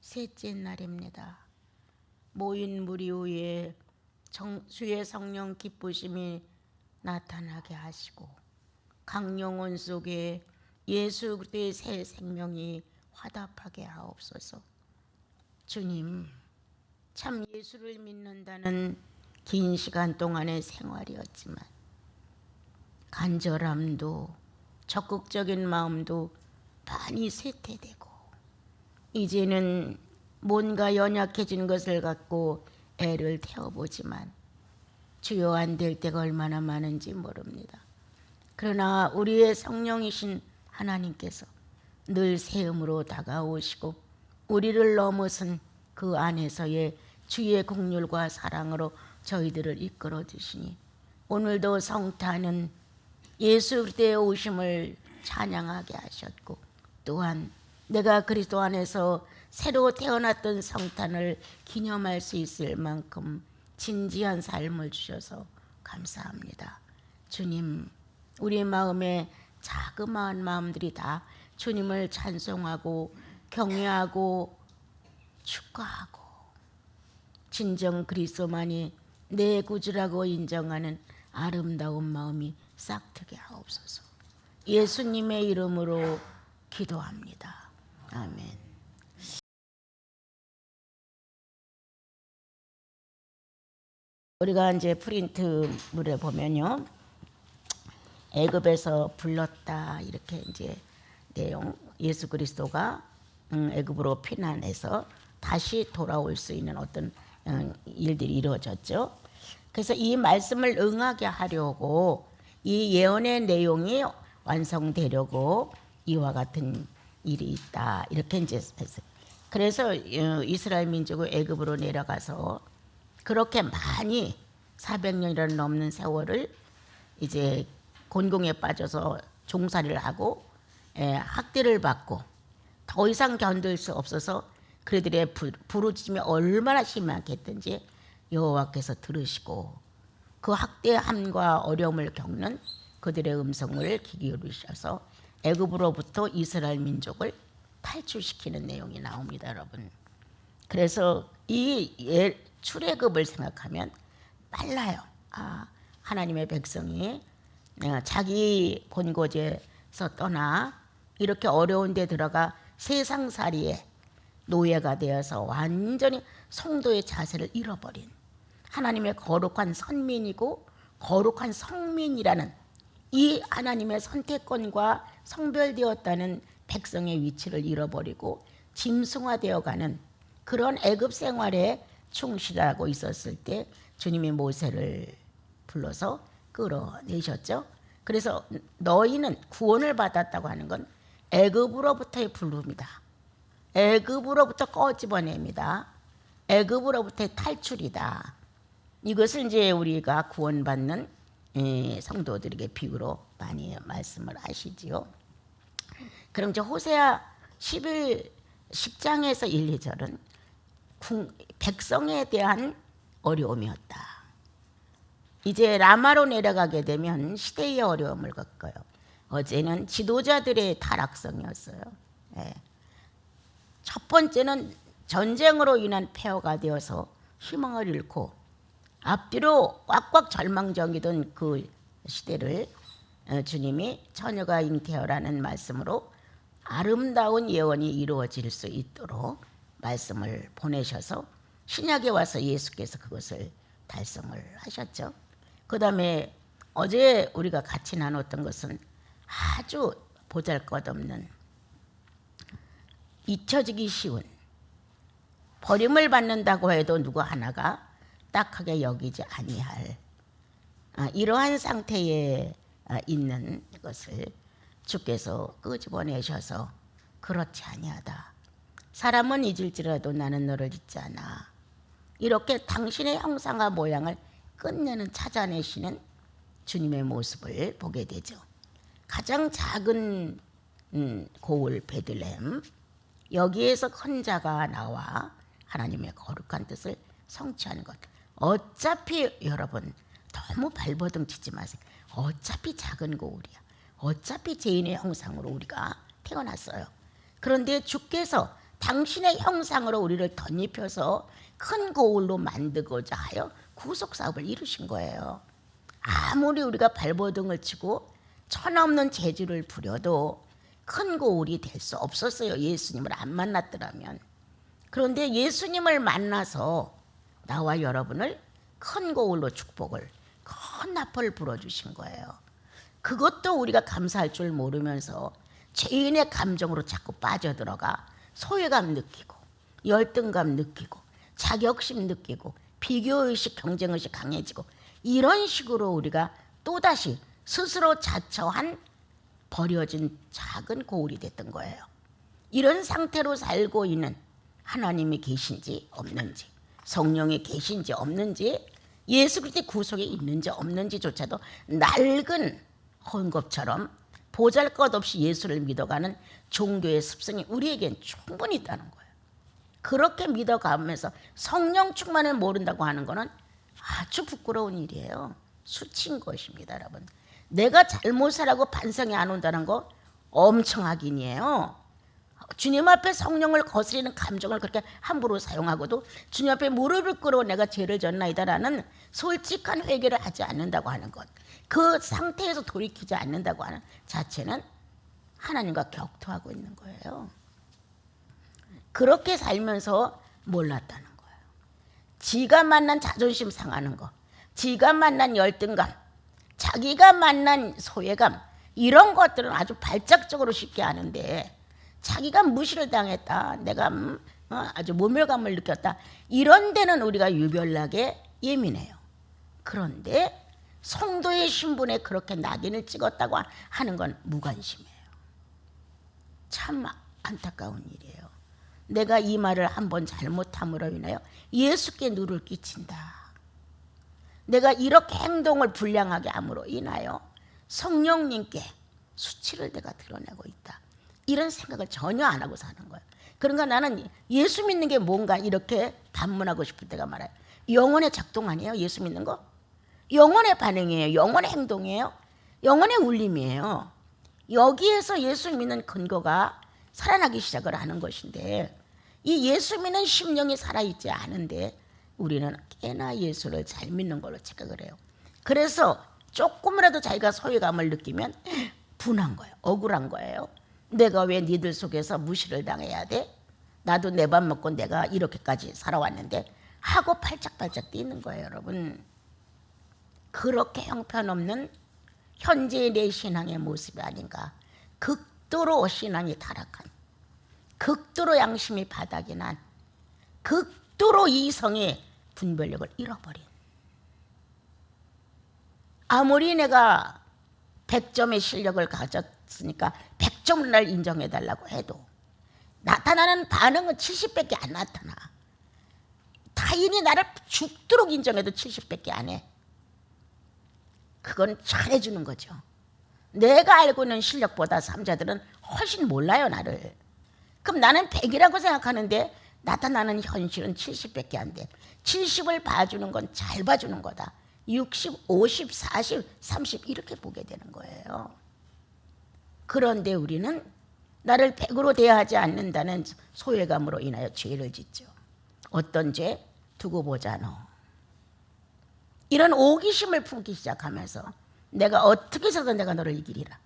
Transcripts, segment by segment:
셋째 날입니다. 모인 무리 위에 주의 성령 기쁘심이 나타나게 하시고 강영혼 속에 예수 그리스도의 새 생명이 화답하게 하옵소서. 주님, 참 예수를 믿는다는 긴 시간 동안의 생활이었지만 간절함도 적극적인 마음도 많이 쇠퇴되고 이제는 뭔가 연약해진 것을 갖고 애를 태워보지만 주여 안 될 때가 얼마나 많은지 모릅니다. 그러나 우리의 성령이신 하나님께서 늘 세음으로 다가오시고 우리를 넘어선 그 안에서의 주의 긍휼과 사랑으로 저희들을 이끌어 주시니 오늘도 성탄은 예수 그리스도의 오심을 찬양하게 하셨고 또한 내가 그리스도 안에서 새로 태어났던 성탄을 기념할 수 있을 만큼 진지한 삶을 주셔서 감사합니다. 주님, 우리 마음에 자그마한 마음들이 다 주님을 찬송하고 경외하고 축하하고 진정 그리스도만이 내 구주라고 인정하는 아름다운 마음이 싹트게 하옵소서. 예수님의 이름으로 기도합니다. 아멘. 우리가 이제 프린트물에 보면요, 애굽에서 불렀다 이렇게 이제 내용, 예수 그리스도가 애굽으로 피난해서 다시 돌아올 수 있는 어떤 일들이 이루어졌죠. 그래서 이 말씀을 응하게 하려고 이 예언의 내용이 완성되려고 이와 같은 일이 있다 이렇게 이제 했어요. 그래서 이스라엘 민족이 애굽으로 내려가서 그렇게 많이 400년이라는 넘는 세월을 이제 곤궁에 빠져서 종살이를 하고 학대를 받고 더 이상 견딜 수 없어서 그들의 부르짖음이 얼마나 심하게 했든지 여호와께서 들으시고 그 학대함과 어려움을 겪는 그들의 음성을 귀 기울이셔서 애굽으로부터 이스라엘 민족을 탈출시키는 내용이 나옵니다, 여러분. 그래서 이 출애굽을 생각하면 빨라요. 하나님의 백성이 자기 본고지에서 떠나 이렇게 어려운 데 들어가 세상살이에 노예가 되어서 완전히 성도의 자세를 잃어버린 하나님의 거룩한 선민이고 거룩한 성민이라는 이 하나님의 선택권과 성별되었다는 백성의 위치를 잃어버리고 짐승화되어가는 그런 애굽 생활에 충실하고 있었을 때 주님이 모세를 불러서 끌어내셨죠. 그래서 너희는 구원을 받았다고 하는 건 애굽으로부터의 부름이다. 애굽으로부터 꺼집어냅니다. 애굽으로부터의 탈출이다. 이것을 이제 우리가 구원받는 성도들에게 비유로 많이 말씀을 하시지요. 그럼 이제 호세아 10장에서 1, 2절은 백성에 대한 어려움이었다. 이제 라마로 내려가게 되면 시대의 어려움을 겪어요. 어제는 지도자들의 타락성이었어요. 첫 번째는 전쟁으로 인한 폐허가 되어서 희망을 잃고 앞뒤로 꽉꽉 절망적이던 그 시대를 주님이 처녀가 잉태하라는 말씀으로 아름다운 예언이 이루어질 수 있도록 말씀을 보내셔서 신약에 와서 예수께서 그것을 달성을 하셨죠. 그 다음에 어제 우리가 같이 나눴던 것은 아주 보잘것없는 잊혀지기 쉬운 버림을 받는다고 해도 누구 하나가 딱하게 여기지 아니할 이러한 상태에 있는 것을 주께서 끄집어내셔서 그렇지 아니하다. 사람은 잊을지라도 나는 너를 잊지 않아. 이렇게 당신의 형상과 모양을 끝내는 찾아내시는 주님의 모습을 보게 되죠. 가장 작은 고을 베들레헴 여기에서 큰 자가 나와 하나님의 거룩한 뜻을 성취하는 것. 어차피 여러분 너무 발버둥 치지 마세요. 어차피 작은 고을이야. 어차피 죄인의 형상으로 우리가 태어났어요. 그런데 주께서 당신의 형상으로 우리를 덧입혀서 큰 거울로 만들고자 하여 구속사업을 이루신 거예요. 아무리 우리가 발버둥을 치고 천없는 재주를 부려도 큰 거울이 될 수 없었어요. 예수님을 안 만났더라면. 그런데 예수님을 만나서 나와 여러분을 큰 거울로 축복을, 큰 나팔을 불어주신 거예요. 그것도 우리가 감사할 줄 모르면서 죄인의 감정으로 자꾸 빠져들어가 소외감 느끼고 열등감 느끼고 자격심 느끼고 비교의식, 경쟁의식 강해지고 이런 식으로 우리가 또다시 스스로 자처한 버려진 작은 거울이 됐던 거예요. 이런 상태로 살고 있는 하나님이 계신지 없는지, 성령이 계신지 없는지, 예수 그리스도의 구속이 있는지 없는지조차도 낡은 헝겊처럼 보잘것없이 예수를 믿어가는 종교의 습성이 우리에겐 충분히 있다는 거예요. 그렇게 믿어가면서 성령 충만을 모른다고 하는 것은 아주 부끄러운 일이에요. 수치인 것입니다, 여러분. 내가 잘못하라고 반성이 안 온다는 거 엄청 악인이에요. 주님 앞에 성령을 거스리는 감정을 그렇게 함부로 사용하고도 주님 앞에 무릎을 꿇어 내가 죄를 졌나이다라는 솔직한 회개를 하지 않는다고 하는 것, 그 상태에서 돌이키지 않는다고 하는 자체는 하나님과 격투하고 있는 거예요. 그렇게 살면서 몰랐다는 거예요. 지가 만난 자존심 상하는 거, 지가 만난 열등감, 자기가 만난 소외감, 이런 것들은 아주 발작적으로 쉽게 아는데 자기가 무시를 당했다, 내가 아주 모멸감을 느꼈다, 이런 데는 우리가 유별나게 예민해요. 그런데 성도의 신분에 그렇게 낙인을 찍었다고 하는 건 무관심해요. 참 안타까운 일이에요. 내가 이 말을 한번 잘못함으로 인하여 예수께 누를 끼친다, 내가 이렇게 행동을 불량하게 함으로 인하여 성령님께 수치를 내가 드러내고 있다, 이런 생각을 전혀 안 하고 사는 거예요. 그러니까 나는 예수 믿는 게 뭔가 이렇게 반문하고 싶을 때가 많아요. 영혼의 작동 아니에요? 예수 믿는 거? 영혼의 반응이에요. 영혼의 행동이에요. 영혼의 울림이에요. 여기에서 예수 믿는 근거가 살아나기 시작을 하는 것인데, 이 예수 믿는 심령이 살아있지 않은데 우리는 꽤나 예수를 잘 믿는 걸로 착각을 해요. 그래서 조금이라도 자기가 소외감을 느끼면 분한 거예요. 억울한 거예요. 내가 왜 니들 속에서 무시를 당해야 돼? 나도 내 밥 먹고 내가 이렇게까지 살아왔는데 하고 팔짝팔짝 뛰는 거예요, 여러분. 그렇게 형편없는 현재의 내 신앙의 모습이 아닌가. 극도로 신앙이 타락한, 극도로 양심이 바닥이 난, 극도로 이성의 분별력을 잃어버린. 아무리 내가 100점의 실력을 가졌으니까 100점을 날 인정해달라고 해도 나타나는 반응은 70밖에 안 나타나. 타인이 나를 죽도록 인정해도 70밖에 안 해. 그건 잘해주는 거죠. 내가 알고 있는 실력보다 삼자들은 훨씬 몰라요, 나를. 그럼 나는 100이라고 생각하는데 나타나는 현실은 70밖에 안 돼. 70을 봐주는 건 잘 봐주는 거다. 60, 50, 40, 30 이렇게 보게 되는 거예요. 그런데 우리는 나를 100으로 대하지 않는다는 소외감으로 인하여 죄를 짓죠. 어떤 죄? 두고 보자 너. 이런 오기심을 품기 시작하면서 내가 어떻게 해서든 내가 너를 이기리라.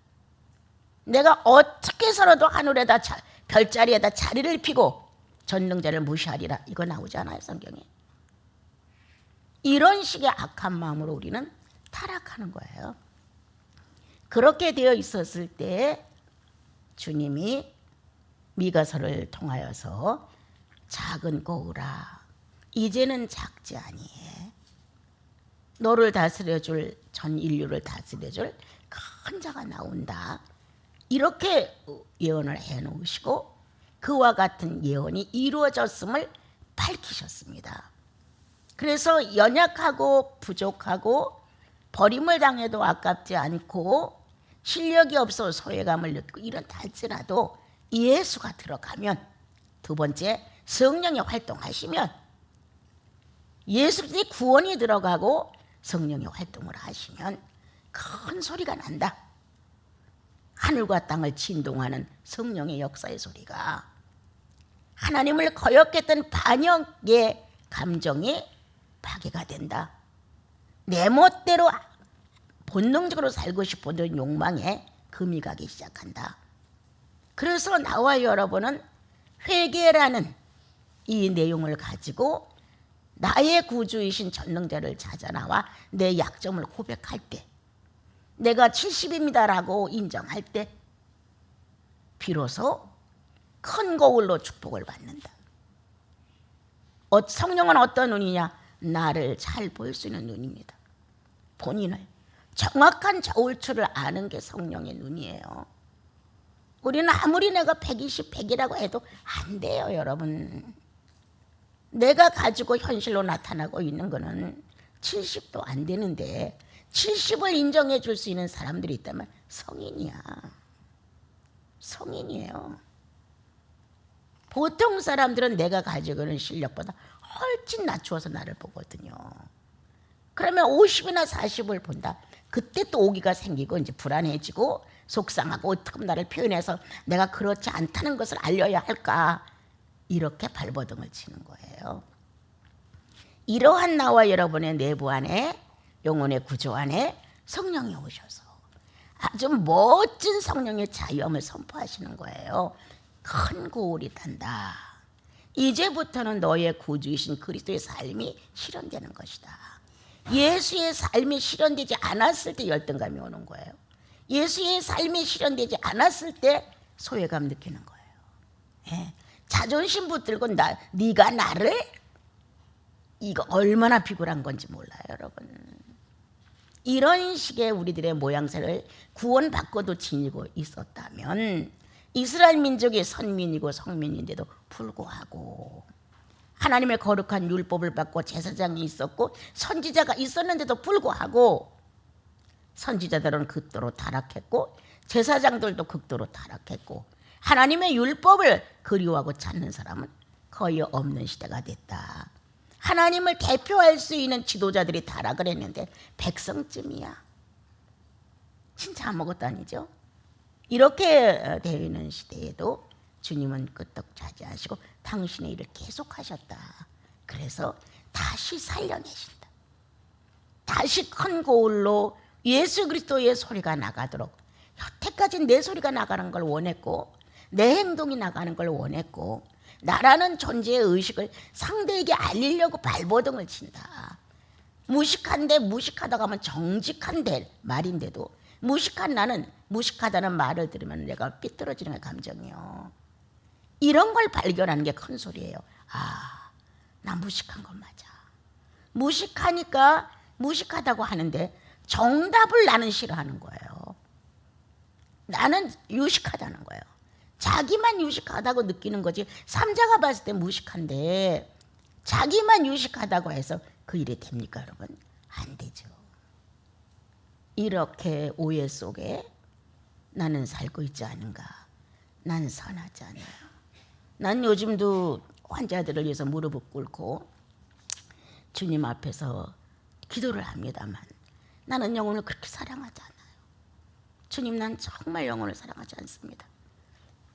내가 어떻게 해서라도 하늘에다 별자리에다 자리를 피고 전능자를 무시하리라. 이거 나오지 않아요, 성경에? 이런 식의 악한 마음으로 우리는 타락하는 거예요. 그렇게 되어 있었을 때 주님이 미가서를 통하여서 작은 거울아, 이제는 작지 아니해. 너를 다스려줄, 전 인류를 다스려줄 큰 자가 나온다. 이렇게 예언을 해놓으시고 그와 같은 예언이 이루어졌음을 밝히셨습니다. 그래서 연약하고 부족하고 버림을 당해도 아깝지 않고 실력이 없어 소외감을 느끼고 이런다 할지라도 예수가 들어가면, 두 번째 성령이 활동하시면, 예수의 구원이 들어가고 성령이 활동을 하시면 큰 소리가 난다. 하늘과 땅을 진동하는 성령의 역사의 소리가. 하나님을 거역했던 반역의 감정이 파괴가 된다. 내 멋대로 본능적으로 살고 싶어도 욕망에 금이 가기 시작한다. 그래서 나와 여러분은 회개라는 이 내용을 가지고 나의 구주이신 전능자를 찾아 나와 내 약점을 고백할 때, 내가 70입니다라고 인정할 때 비로소 큰 거울로 축복을 받는다. 성령은 어떤 눈이냐? 나를 잘 볼 수 있는 눈입니다. 본인을 정확한 저울추를 아는 게 성령의 눈이에요. 우리는 아무리 내가 120, 100이라고 해도 안 돼요, 여러분. 내가 가지고 현실로 나타나고 있는 거는 70도 안 되는데 70을 인정해 줄 수 있는 사람들이 있다면 성인이야. 성인이에요. 보통 사람들은 내가 가지고 있는 실력보다 훨씬 낮추어서 나를 보거든요. 그러면 50이나 40을 본다. 그때 또 오기가 생기고 이제 불안해지고 속상하고 어떻게 나를 표현해서 내가 그렇지 않다는 것을 알려야 할까, 이렇게 발버둥을 치는 거예요. 이러한 나와 여러분의 내부 안에, 영혼의 구조 안에 성령이 오셔서 아주 멋진 성령의 자유함을 선포하시는 거예요. 큰 고울이 탄다. 이제부터는 너의 구주이신 그리스도의 삶이 실현되는 것이다. 예수의 삶이 실현되지 않았을 때 열등감이 오는 거예요. 예수의 삶이 실현되지 않았을 때 소외감 느끼는 거예요. 예. 자존심 붙들고 네가 나를, 이거 얼마나 비굴한 건지 몰라요, 여러분. 이런 식의 우리들의 모양새를 구원받고도 지니고 있었다면 이스라엘 민족이 선민이고 성민인데도 불구하고 하나님의 거룩한 율법을 받고 제사장이 있었고 선지자가 있었는데도 불구하고 선지자들은 극도로 타락했고 제사장들도 극도로 타락했고 하나님의 율법을 그리워하고 찾는 사람은 거의 없는 시대가 됐다. 하나님을 대표할 수 있는 지도자들이 타락을 했는데 백성쯤이야. 진짜 아무것도 아니죠. 이렇게 되어 있는 시대에도 주님은 끄떡 자제하시고 당신의 일을 계속하셨다. 그래서 다시 살려내신다. 다시 큰 고울로 예수 그리스도의 소리가 나가도록, 여태까지 내 소리가 나가는 걸 원했고 내 행동이 나가는 걸 원했고 나라는 존재의 의식을 상대에게 알리려고 발버둥을 친다. 무식한데 무식하다고 하면 정직한데 말인데도 무식한 나는 무식하다는 말을 들으면 내가 삐뚤어지는 감정이요. 이런 걸 발견하는 게 큰 소리예요. 아, 나 무식한 건 맞아. 무식하니까 무식하다고 하는데 정답을 나는 싫어하는 거예요. 나는 유식하다는 거예요. 자기만 유식하다고 느끼는 거지 삼자가 봤을 때 무식한데 자기만 유식하다고 해서 그 일이 됩니까, 여러분? 안 되죠. 이렇게 오해 속에 나는 살고 있지 않은가? 난 선하지 않아요. 난 요즘도 환자들을 위해서 무릎을 꿇고 주님 앞에서 기도를 합니다만 나는 영혼을 그렇게 사랑하지 않아요. 주님, 난 정말 영혼을 사랑하지 않습니다.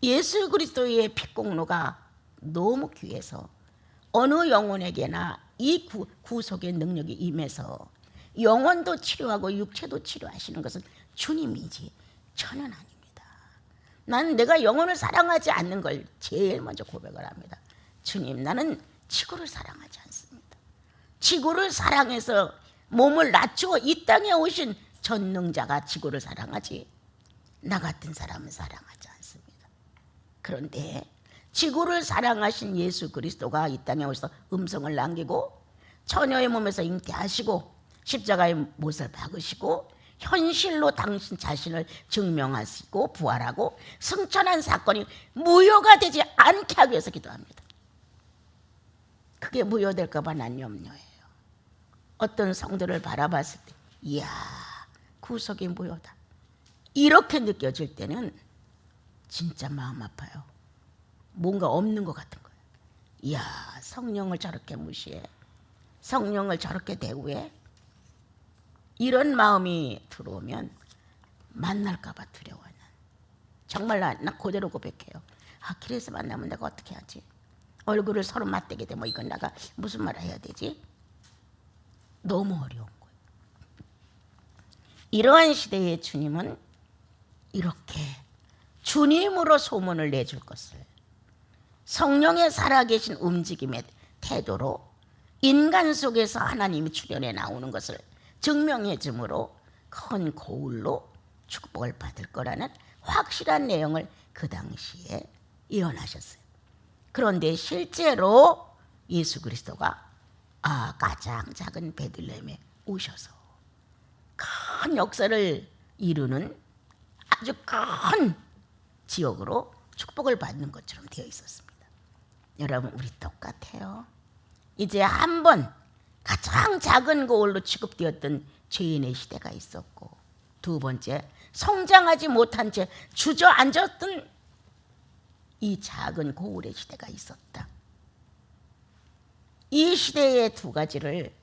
예수 그리스도의 피공로가 너무 귀해서 어느 영혼에게나 이 구속의 능력이 임해서 영혼도 치료하고 육체도 치료하시는 것은 주님이지 저는 아닙니다. 나는 내가 영혼을 사랑하지 않는 걸 제일 먼저 고백을 합니다. 주님, 나는 지구를 사랑하지 않습니다. 지구를 사랑해서 몸을 낮추어 이 땅에 오신 전능자가 지구를 사랑하지 나 같은 사람은 사랑하지 않습니다. 그런데 지구를 사랑하신 예수 그리스도가 이 땅에 오셔서 음성을 남기고 처녀의 몸에서 잉태하시고 십자가의 못을 박으시고 현실로 당신 자신을 증명하시고 부활하고 승천한 사건이 무효가 되지 않게 하기 위해서 기도합니다. 그게 무효될까 봐 난 염려해요. 어떤 성도를 바라봤을 때 이야, 구속이 무효다, 이렇게 느껴질 때는 진짜 마음 아파요. 뭔가 없는 것 같은 거예요. 이야, 성령을 저렇게 무시해, 성령을 저렇게 대우해. 이런 마음이 들어오면 만날까 봐 두려워요. 정말 나 그대로 고백해요. 아, 길에서 만나면 내가 어떻게 하지? 얼굴을 서로 맞대게 되면 이건 내가 무슨 말을 해야 되지? 너무 어려운 거예요. 이러한 시대에 주님은 이렇게 주님으로 소문을 내줄 것을 성령의 살아계신 움직임의 태도로 인간 속에서 하나님이 출현해 나오는 것을 증명해 주므로 큰 고울로 축복을 받을 거라는 확실한 내용을 그 당시에 예언하셨어요. 그런데 실제로 예수 그리스도가 가장 작은 베들레헴에 오셔서 큰 역사를 이루는 아주 큰 지역으로 축복을 받는 것처럼 되어 있었습니다. 여러분, 우리 똑같아요. 이제 한 번 가장 작은 고울로 취급되었던 죄인의 시대가 있었고, 두 번째 성장하지 못한 채 주저앉았던 이 작은 고울의 시대가 있었다. 이 시대의 두 가지를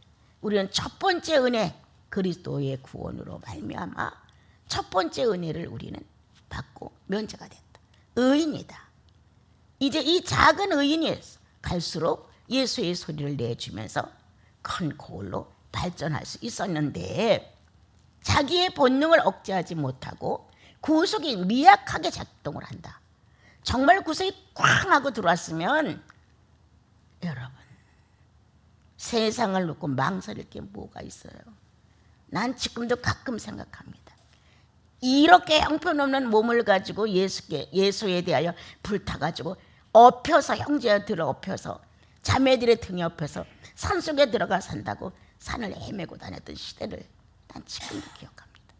우리는 첫 번째 은혜, 그리스도의 구원으로 말미암아 첫 번째 은혜를 우리는 받고 면제가 됐다. 의인이다. 이제 이 작은 의인이 갈수록 예수의 소리를 내주면서 큰 고울로 발전할 수 있었는데, 자기의 본능을 억제하지 못하고 구속이 미약하게 작동을 한다. 정말 구속이 쾅 하고 들어왔으면 여러분, 세상을 놓고 망설일 게 뭐가 있어요? 난 지금도 가끔 생각합니다. 이렇게 형편없는 몸을 가지고 예수에 대하여 불타가지고 엎혀서, 형제들을 엎혀서, 자매들의 등에 엎혀서 산속에 들어가 산다고 산을 헤매고 다녔던 시대를 난 지금도 기억합니다.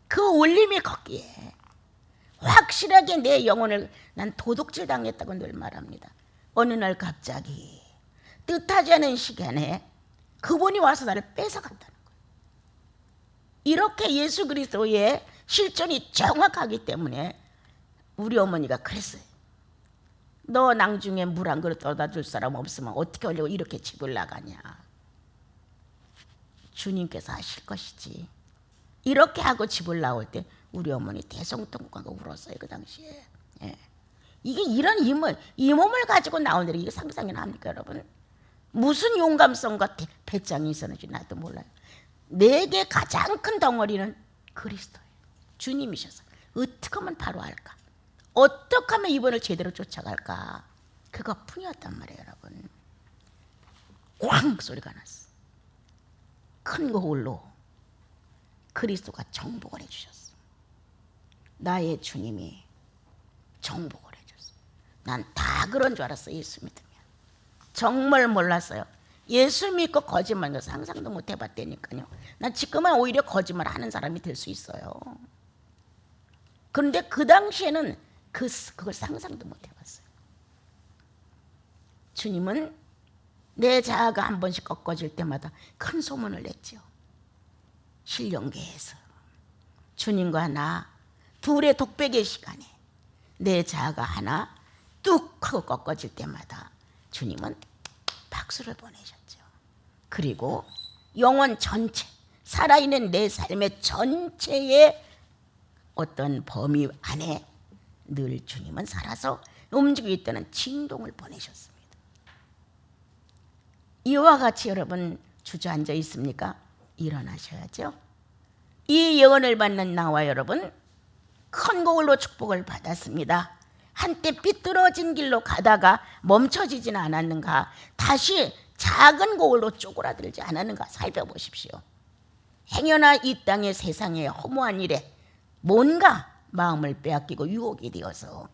그 울림이 걷기에 확실하게 내 영혼을 난 도둑질 당했다고 늘 말합니다. 어느 날 갑자기 뜻하지 않은 시간에 그분이 와서 나를 뺏어간다는 거예요. 이렇게 예수 그리스도의 실존이 정확하기 때문에 우리 어머니가 그랬어요. 너 낭중에 물 한 그릇 떠다 줄 사람 없으면 어떻게 하려고 이렇게 집을 나가냐. 주님께서 하실 것이지. 이렇게 하고 집을 나올 때 우리 어머니 대성통곡하고 울었어요, 그 당시에. 예. 이게 이런 이 몸을 가지고 나오는 이게 상상이 납니까, 여러분? 무슨 용감성과 배짱이 있었는지 나도 몰라요. 내게 가장 큰 덩어리는 그리스도예요. 주님이셔서 어떻게 하면 바로 할까? 어떻게 하면 이분을 제대로 쫓아갈까? 그것뿐이었단 말이에요, 여러분. 꽝 소리가 났어. 큰 고울로 그리스도가 정복을 해주셨어. 나의 주님이 정복을 해줬어. 난 다 그런 줄 알았어, 예수 믿으면. 정말 몰랐어요. 예수 믿고 거짓말도 상상도 못 해봤다니까요. 난 지금은 오히려 거짓말하는 사람이 될 수 있어요. 그런데 그 당시에는 그걸 상상도 못 해봤어요. 주님은 내 자아가 한 번씩 꺾어질 때마다 큰 소문을 냈죠. 신령계에서 주님과 나 둘의 독백의 시간에 내 자아가 하나 뚝 하고 꺾어질 때마다 주님은 박수를 보내셨죠. 그리고 영혼 전체, 살아있는 내 삶의 전체의 어떤 범위 안에 늘 주님은 살아서 움직이고 있다는 진동을 보내셨습니다. 이와 같이 여러분 주저앉아 있습니까? 일어나셔야죠. 이 예언을 받는 나와 여러분, 큰 고울로 축복을 받았습니다. 한때 삐뚤어진 길로 가다가 멈춰지지는 않았는가? 다시 작은 고울로 쪼그라들지 않았는가? 살펴보십시오. 행여나 이 땅의 세상의 허무한 일에 뭔가 마음을 빼앗기고 유혹이 되어서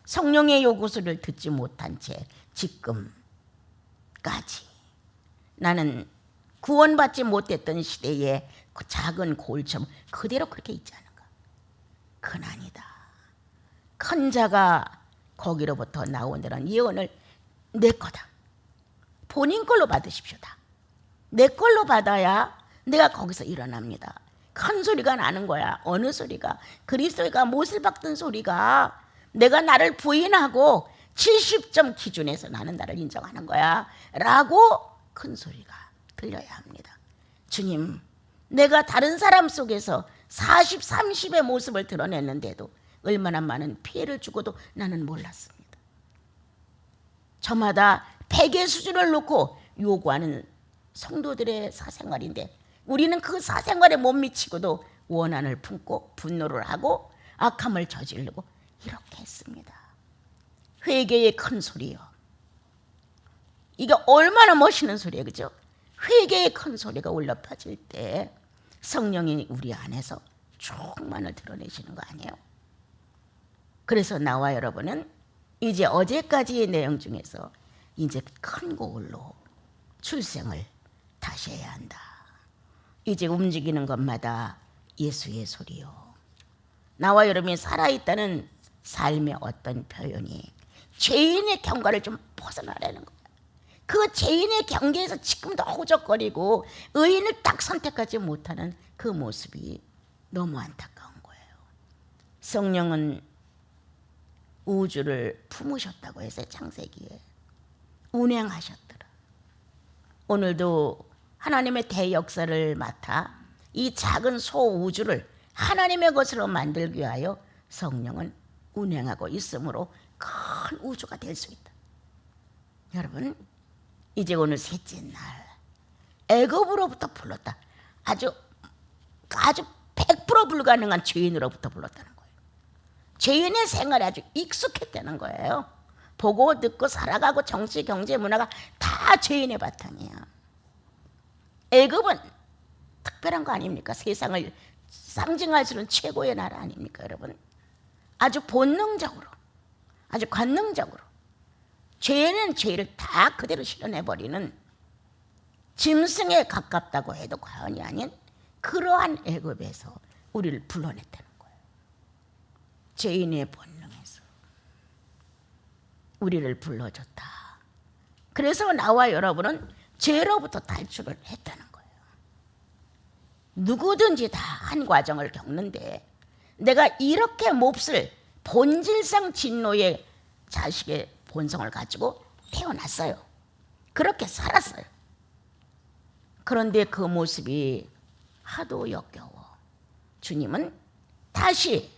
성령의 요구서를 듣지 못한 채 지금까지 나는 구원받지 못했던 시대에 그 작은 고울처럼 그대로 그렇게 있지 않은가? 그건 아니다. 큰 자가 거기로부터 나온다는 예언을 내 거다. 본인 걸로 받으십시오다. 내 걸로 받아야 내가 거기서 일어납니다. 큰 소리가 나는 거야. 어느 소리가? 그리스도가 못을 박던 소리가 내가 나를 부인하고 70점 기준에서 나는 나를 인정하는 거야 라고 큰 소리가 들려야 합니다. 주님, 내가 다른 사람 속에서 40, 30의 모습을 드러냈는데도 얼마나 많은 피해를 주고도 나는 몰랐습니다. 저마다 베개 수준을 놓고 요구하는 성도들의 사생활인데 우리는 그 사생활에 못 미치고도 원한을 품고 분노를 하고 악함을 저지르고 이렇게 했습니다. 회개의 큰 소리요. 이게 얼마나 멋있는 소리예요, 그죠? 회개의 큰 소리가 울려 퍼질 때 성령이 우리 안에서 충만을 드러내시는 거 아니에요? 그래서 나와 여러분은 이제 어제까지의 내용 중에서 이제 큰 고울로 출생을 다시 해야 한다. 이제 움직이는 것마다 예수의 소리요. 나와 여러분이 살아있다는 삶의 어떤 표현이 죄인의 경과를 좀 벗어나라는 거예요. 그 죄인의 경계에서 지금도 허우적거리고 의인을 딱 선택하지 못하는 그 모습이 너무 안타까운 거예요. 성령은 우주를 품으셨다고 했어요. 창세기에 운행하셨더라. 오늘도 하나님의 대역사를 맡아 이 작은 소우주를 하나님의 것으로 만들기 위하여 성령은 운행하고 있으므로 큰 우주가 될 수 있다. 여러분, 이제 오늘 셋째 날 애굽으로부터 불렀다. 아주 100% 불가능한 죄인으로부터 불렀다는 거예요. 죄인의 생활에 아주 익숙했다는 거예요. 보고 듣고 살아가고 정치, 경제, 문화가 다 죄인의 바탕이야. 애굽은 특별한 거 아닙니까? 세상을 상징할 수 있는 최고의 나라 아닙니까, 여러분? 아주 본능적으로, 아주 관능적으로 죄는 죄를 다 그대로 실현해버리는 짐승에 가깝다고 해도 과언이 아닌 그러한 애굽에서 우리를 불러냈다는 거예요. 죄인의 본능에서 우리를 불러줬다. 그래서 나와 여러분은 죄로부터 탈출을 했다는 거예요. 누구든지 다 한 과정을 겪는데 내가 이렇게 몹쓸 본질상 진노의 자식의 본성을 가지고 태어났어요. 그렇게 살았어요. 그런데 그 모습이 하도 역겨워 주님은 다시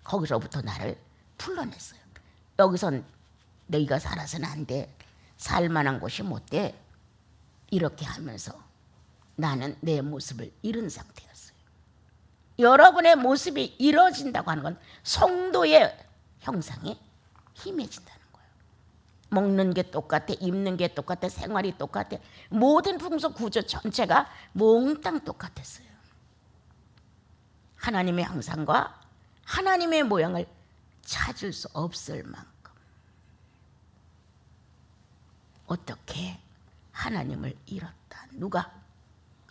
거기서부터 나를 불러냈어요. 여기선 너희가 살아서는 안 돼. 살만한 곳이 못 돼. 이렇게 하면서 나는 내 모습을 잃은 상태였어요. 여러분의 모습이 잃어진다고 하는 건 성도의 형상이 희미해진다는 거예요. 먹는 게 똑같아, 입는 게 똑같아, 생활이 똑같아. 모든 풍속 구조 전체가 몽땅 똑같았어요. 하나님의 형상과 하나님의 모양을 찾을 수 없을 만큼 어떻게 하나님을 잃었다. 누가?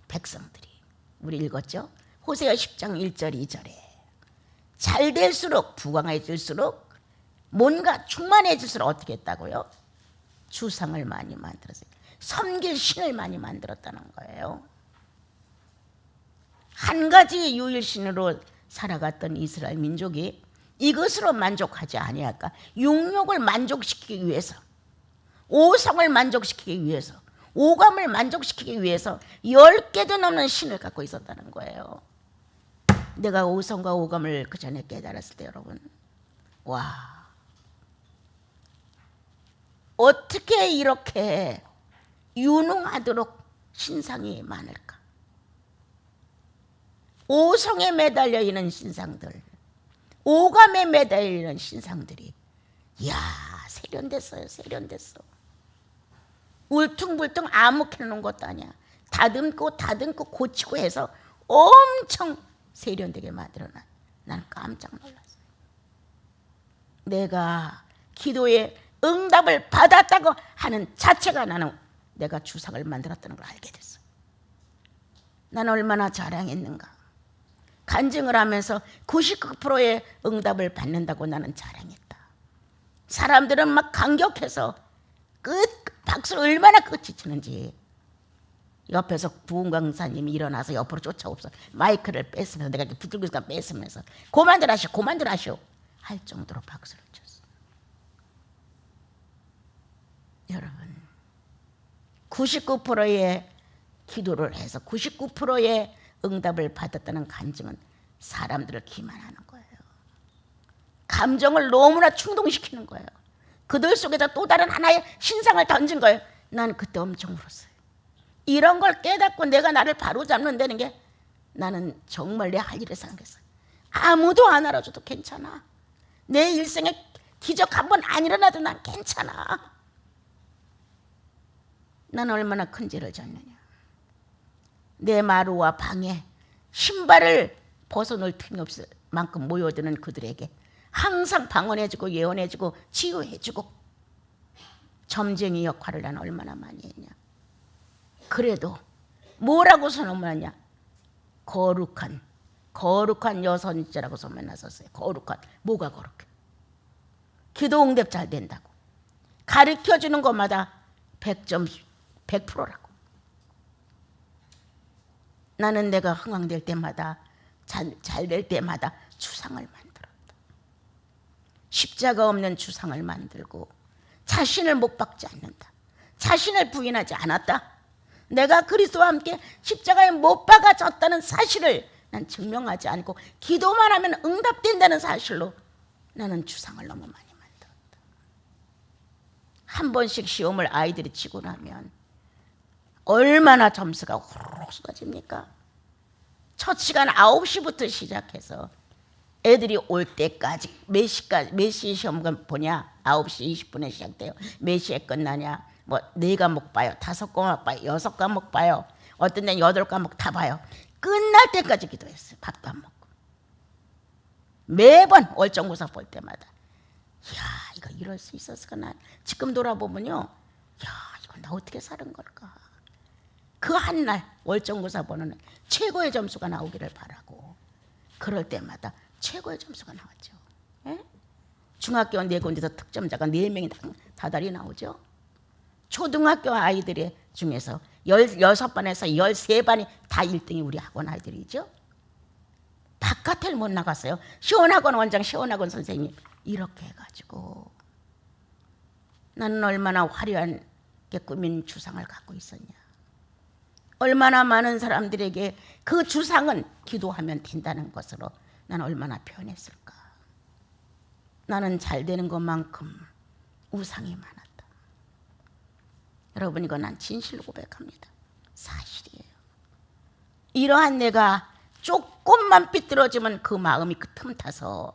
백성들이. 우리 읽었죠? 호세아 10장 1절 2절에 잘 될수록 부강해질수록 뭔가 충만해질수록 어떻게 했다고요? 주상을 많이 만들었어요. 섬길 신을 많이 만들었다는 거예요. 한 가지 유일신으로 살아갔던 이스라엘 민족이 이것으로 만족하지 아니할까? 육욕을 만족시키기 위해서, 오성을 만족시키기 위해서, 오감을 만족시키기 위해서 10개도 넘는 신을 갖고 있었다는 거예요. 내가 오성과 오감을 그 전에 깨달았을 때 여러분, 와, 어떻게 이렇게 유능하도록 신상이 많을까? 오성에 매달려 있는 신상들, 오감에 매달려 있는 신상들이, 이야, 세련됐어요. 세련됐어. 울퉁불퉁 아무렇게나 것도 아니야. 다듬고 고치고 해서 엄청 세련되게 만들어놔. 나는 깜짝 놀랐어요. 내가 기도에 응답을 받았다고 하는 자체가 나는 내가 주상을 만들었다는 걸 알게 됐어요. 나는 얼마나 자랑했는가. 간증을 하면서 99%의 응답을 받는다고 나는 자랑했다. 사람들은 막 감격해서 박수를 얼마나 끝이 치는지. 옆에서 부흥 강사님이 일어나서 옆으로 쫓아오면서 마이크를 뺏으면서 내가 이렇게 붙들고 있으니까 뺏으면서 그만들 하시오 할 정도로 박수를 쳤어. 여러분, 99%의 기도를 해서 99%의 응답을 받았다는 간증은 사람들을 기만하는 거예요. 감정을 너무나 충동시키는 거예요. 그들 속에서 또 다른 하나의 신상을 던진 거예요. 난 그때 엄청 울었어요. 이런 걸 깨닫고 내가 나를 바로잡는다는 게 나는 정말 내 할 일을 생각했어요. 아무도 안 알아줘도 괜찮아. 내 일생에 기적 한 번 안 일어나도 난 괜찮아. 난 얼마나 큰 죄를 졌느냐. 내 마루와 방에 신발을 벗어놓을 틈이 없을 만큼 모여드는 그들에게 항상 방언해주고 예언해주고 치유해주고 점쟁이 역할을 난 얼마나 많이 했냐. 그래도 뭐라고 선언하냐. 거룩한 여선지라고 소문났었어요. 거룩한. 뭐가 거룩해? 기도 응답 잘 된다고. 가르쳐주는 것마다 100점 100%라고. 나는 내가 흥황될 때마다 잘 될 때마다 주상을 만들었다. 십자가 없는 주상을 만들고 자신을 못 박지 않는다. 자신을 부인하지 않았다. 내가 그리스도와 함께 십자가에 못 박아졌다는 사실을 난 증명하지 않고 기도만 하면 응답된다는 사실로 나는 주상을 너무 많이 만들었다. 한 번씩 시험을 아이들이 치고 나면 얼마나 점수가 후루룩 쏟아집니까? 첫 시간 9시부터 시작해서 애들이 올 때까지 몇 시 시험 보냐? 9시 20분에 시작돼요. 몇 시에 끝나냐? 뭐 4과목 봐요. 5과목 봐요. 6과목 봐요. 어떤 데는 8과목 다 봐요. 끝날 때까지 기도했어요. 밥도 안 먹고. 매번 월정고사 볼 때마다 야, 이거 이럴 수 있었을까? 난 지금 돌아보면요. 야, 이건 나 어떻게 사는 걸까? 그 한 날 월정고사 보는 최고의 점수가 나오기를 바라고 그럴 때마다 최고의 점수가 나왔죠. 예? 중학교 4군데서 득점자가 4명이 다달이 나오죠. 초등학교 아이들 중에서 16반에서 13반이 다 1등이 우리 학원 아이들이죠. 바깥을 못 나갔어요. 시원학원 원장, 시원학원 선생님 이렇게 해가지고 나는 얼마나 화려한 꾸민 주상을 갖고 있었냐. 얼마나 많은 사람들에게 그 주상은 기도하면 된다는 것으로 나는 얼마나 표현했을까. 나는 잘 되는 것만큼 우상이 많았다. 여러분, 이거 난 진실로 고백합니다. 사실이에요. 이러한 내가 조금만 삐뚤어지면 그 마음이 그 틈 타서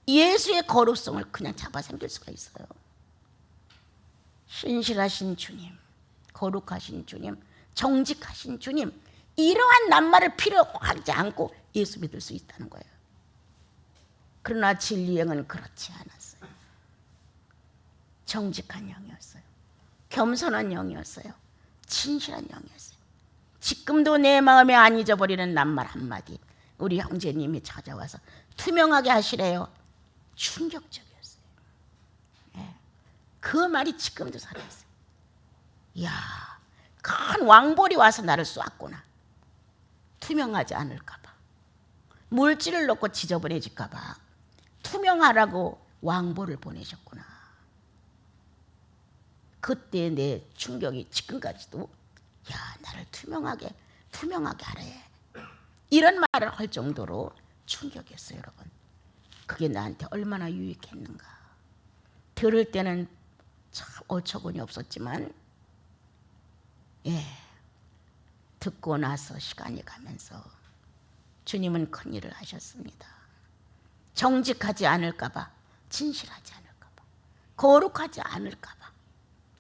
예수의 거룩성을 그냥 잡아당길 수가 있어요. 신실하신 주님, 거룩하신 주님, 정직하신 주님, 이러한 낱말을 필요하지 않고 예수 믿을 수 있다는 거예요. 그러나 진리행은 그렇지 않았어요. 정직한 영이었어요. 겸손한 영이었어요. 진실한 영이었어요. 지금도 내 마음에 안 잊어버리는 낱말 한마디 우리 형제님이 찾아와서 투명하게 하시래요. 충격적이었어요. 예. 그 말이 지금도 살아있어요. 이야, 큰 왕볼이 와서 나를 쏘았구나. 투명하지 않을까 봐. 물질을 넣고 지저분해질까 봐. 투명하라고 왕볼을 보내셨구나. 그때 내 충격이 지금까지도 야, 나를 투명하게 하래. 이런 말을 할 정도로 충격이었어요, 여러분. 그게 나한테 얼마나 유익했는가. 들을 때는 참 어처구니 없었지만 듣고 나서 시간이 가면서 주님은 큰일을 하셨습니다. 정직하지 않을까 봐, 진실하지 않을까 봐, 거룩하지 않을까 봐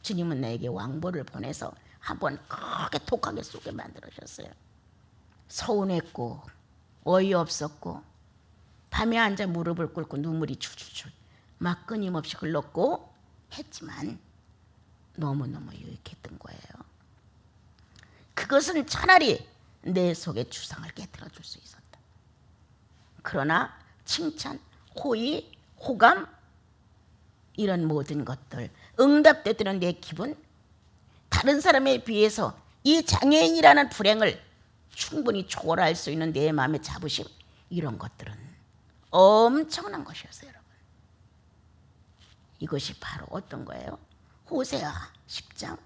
주님은 나에게 왕보를 보내서 한번 크게 독하게 쏘게 만들으셨어요. 서운했고 어이없었고 밤에 앉아 무릎을 꿇고 눈물이 줄줄줄 막 끊임없이 흘렀고 했지만 너무너무 유익했던 거예요. 그것은 차라리 내 속에 주상을 깨뜨려 줄 수 있었다. 그러나 칭찬, 호의, 호감 이런 모든 것들 응답되는 내 기분, 다른 사람에 비해서 이 장애인이라는 불행을 충분히 초월할 수 있는 내 마음의 자부심, 이런 것들은 엄청난 것이었어요, 여러분. 이것이 바로 어떤 거예요? 호세아 10장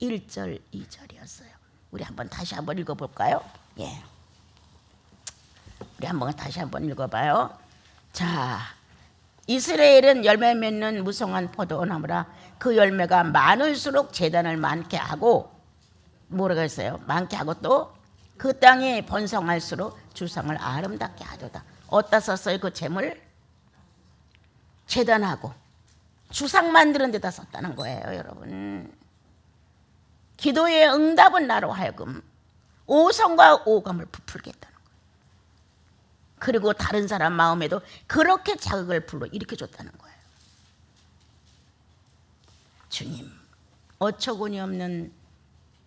1절 2절이었어요. 우리 다시 한번 읽어볼까요? 예. 우리 다시 한번 읽어봐요. 자, 이스라엘은 열매 맺는 무성한 포도나무라. 그 열매가 많을수록 재단을 많게 하고, 뭐라고 했어요? 많게 하고 또 그 땅이 번성할수록 주상을 아름답게 하도다. 어디다 썼어요? 그 재물? 재단하고 주상 만드는 데다 썼다는 거예요, 여러분. 기도의 응답은 나로 하여금 오성과 오감을 부풀겠다는 거예요. 그리고 다른 사람 마음에도 그렇게 자극을 불러 일으켜줬다는 거예요. 주님, 어처구니 없는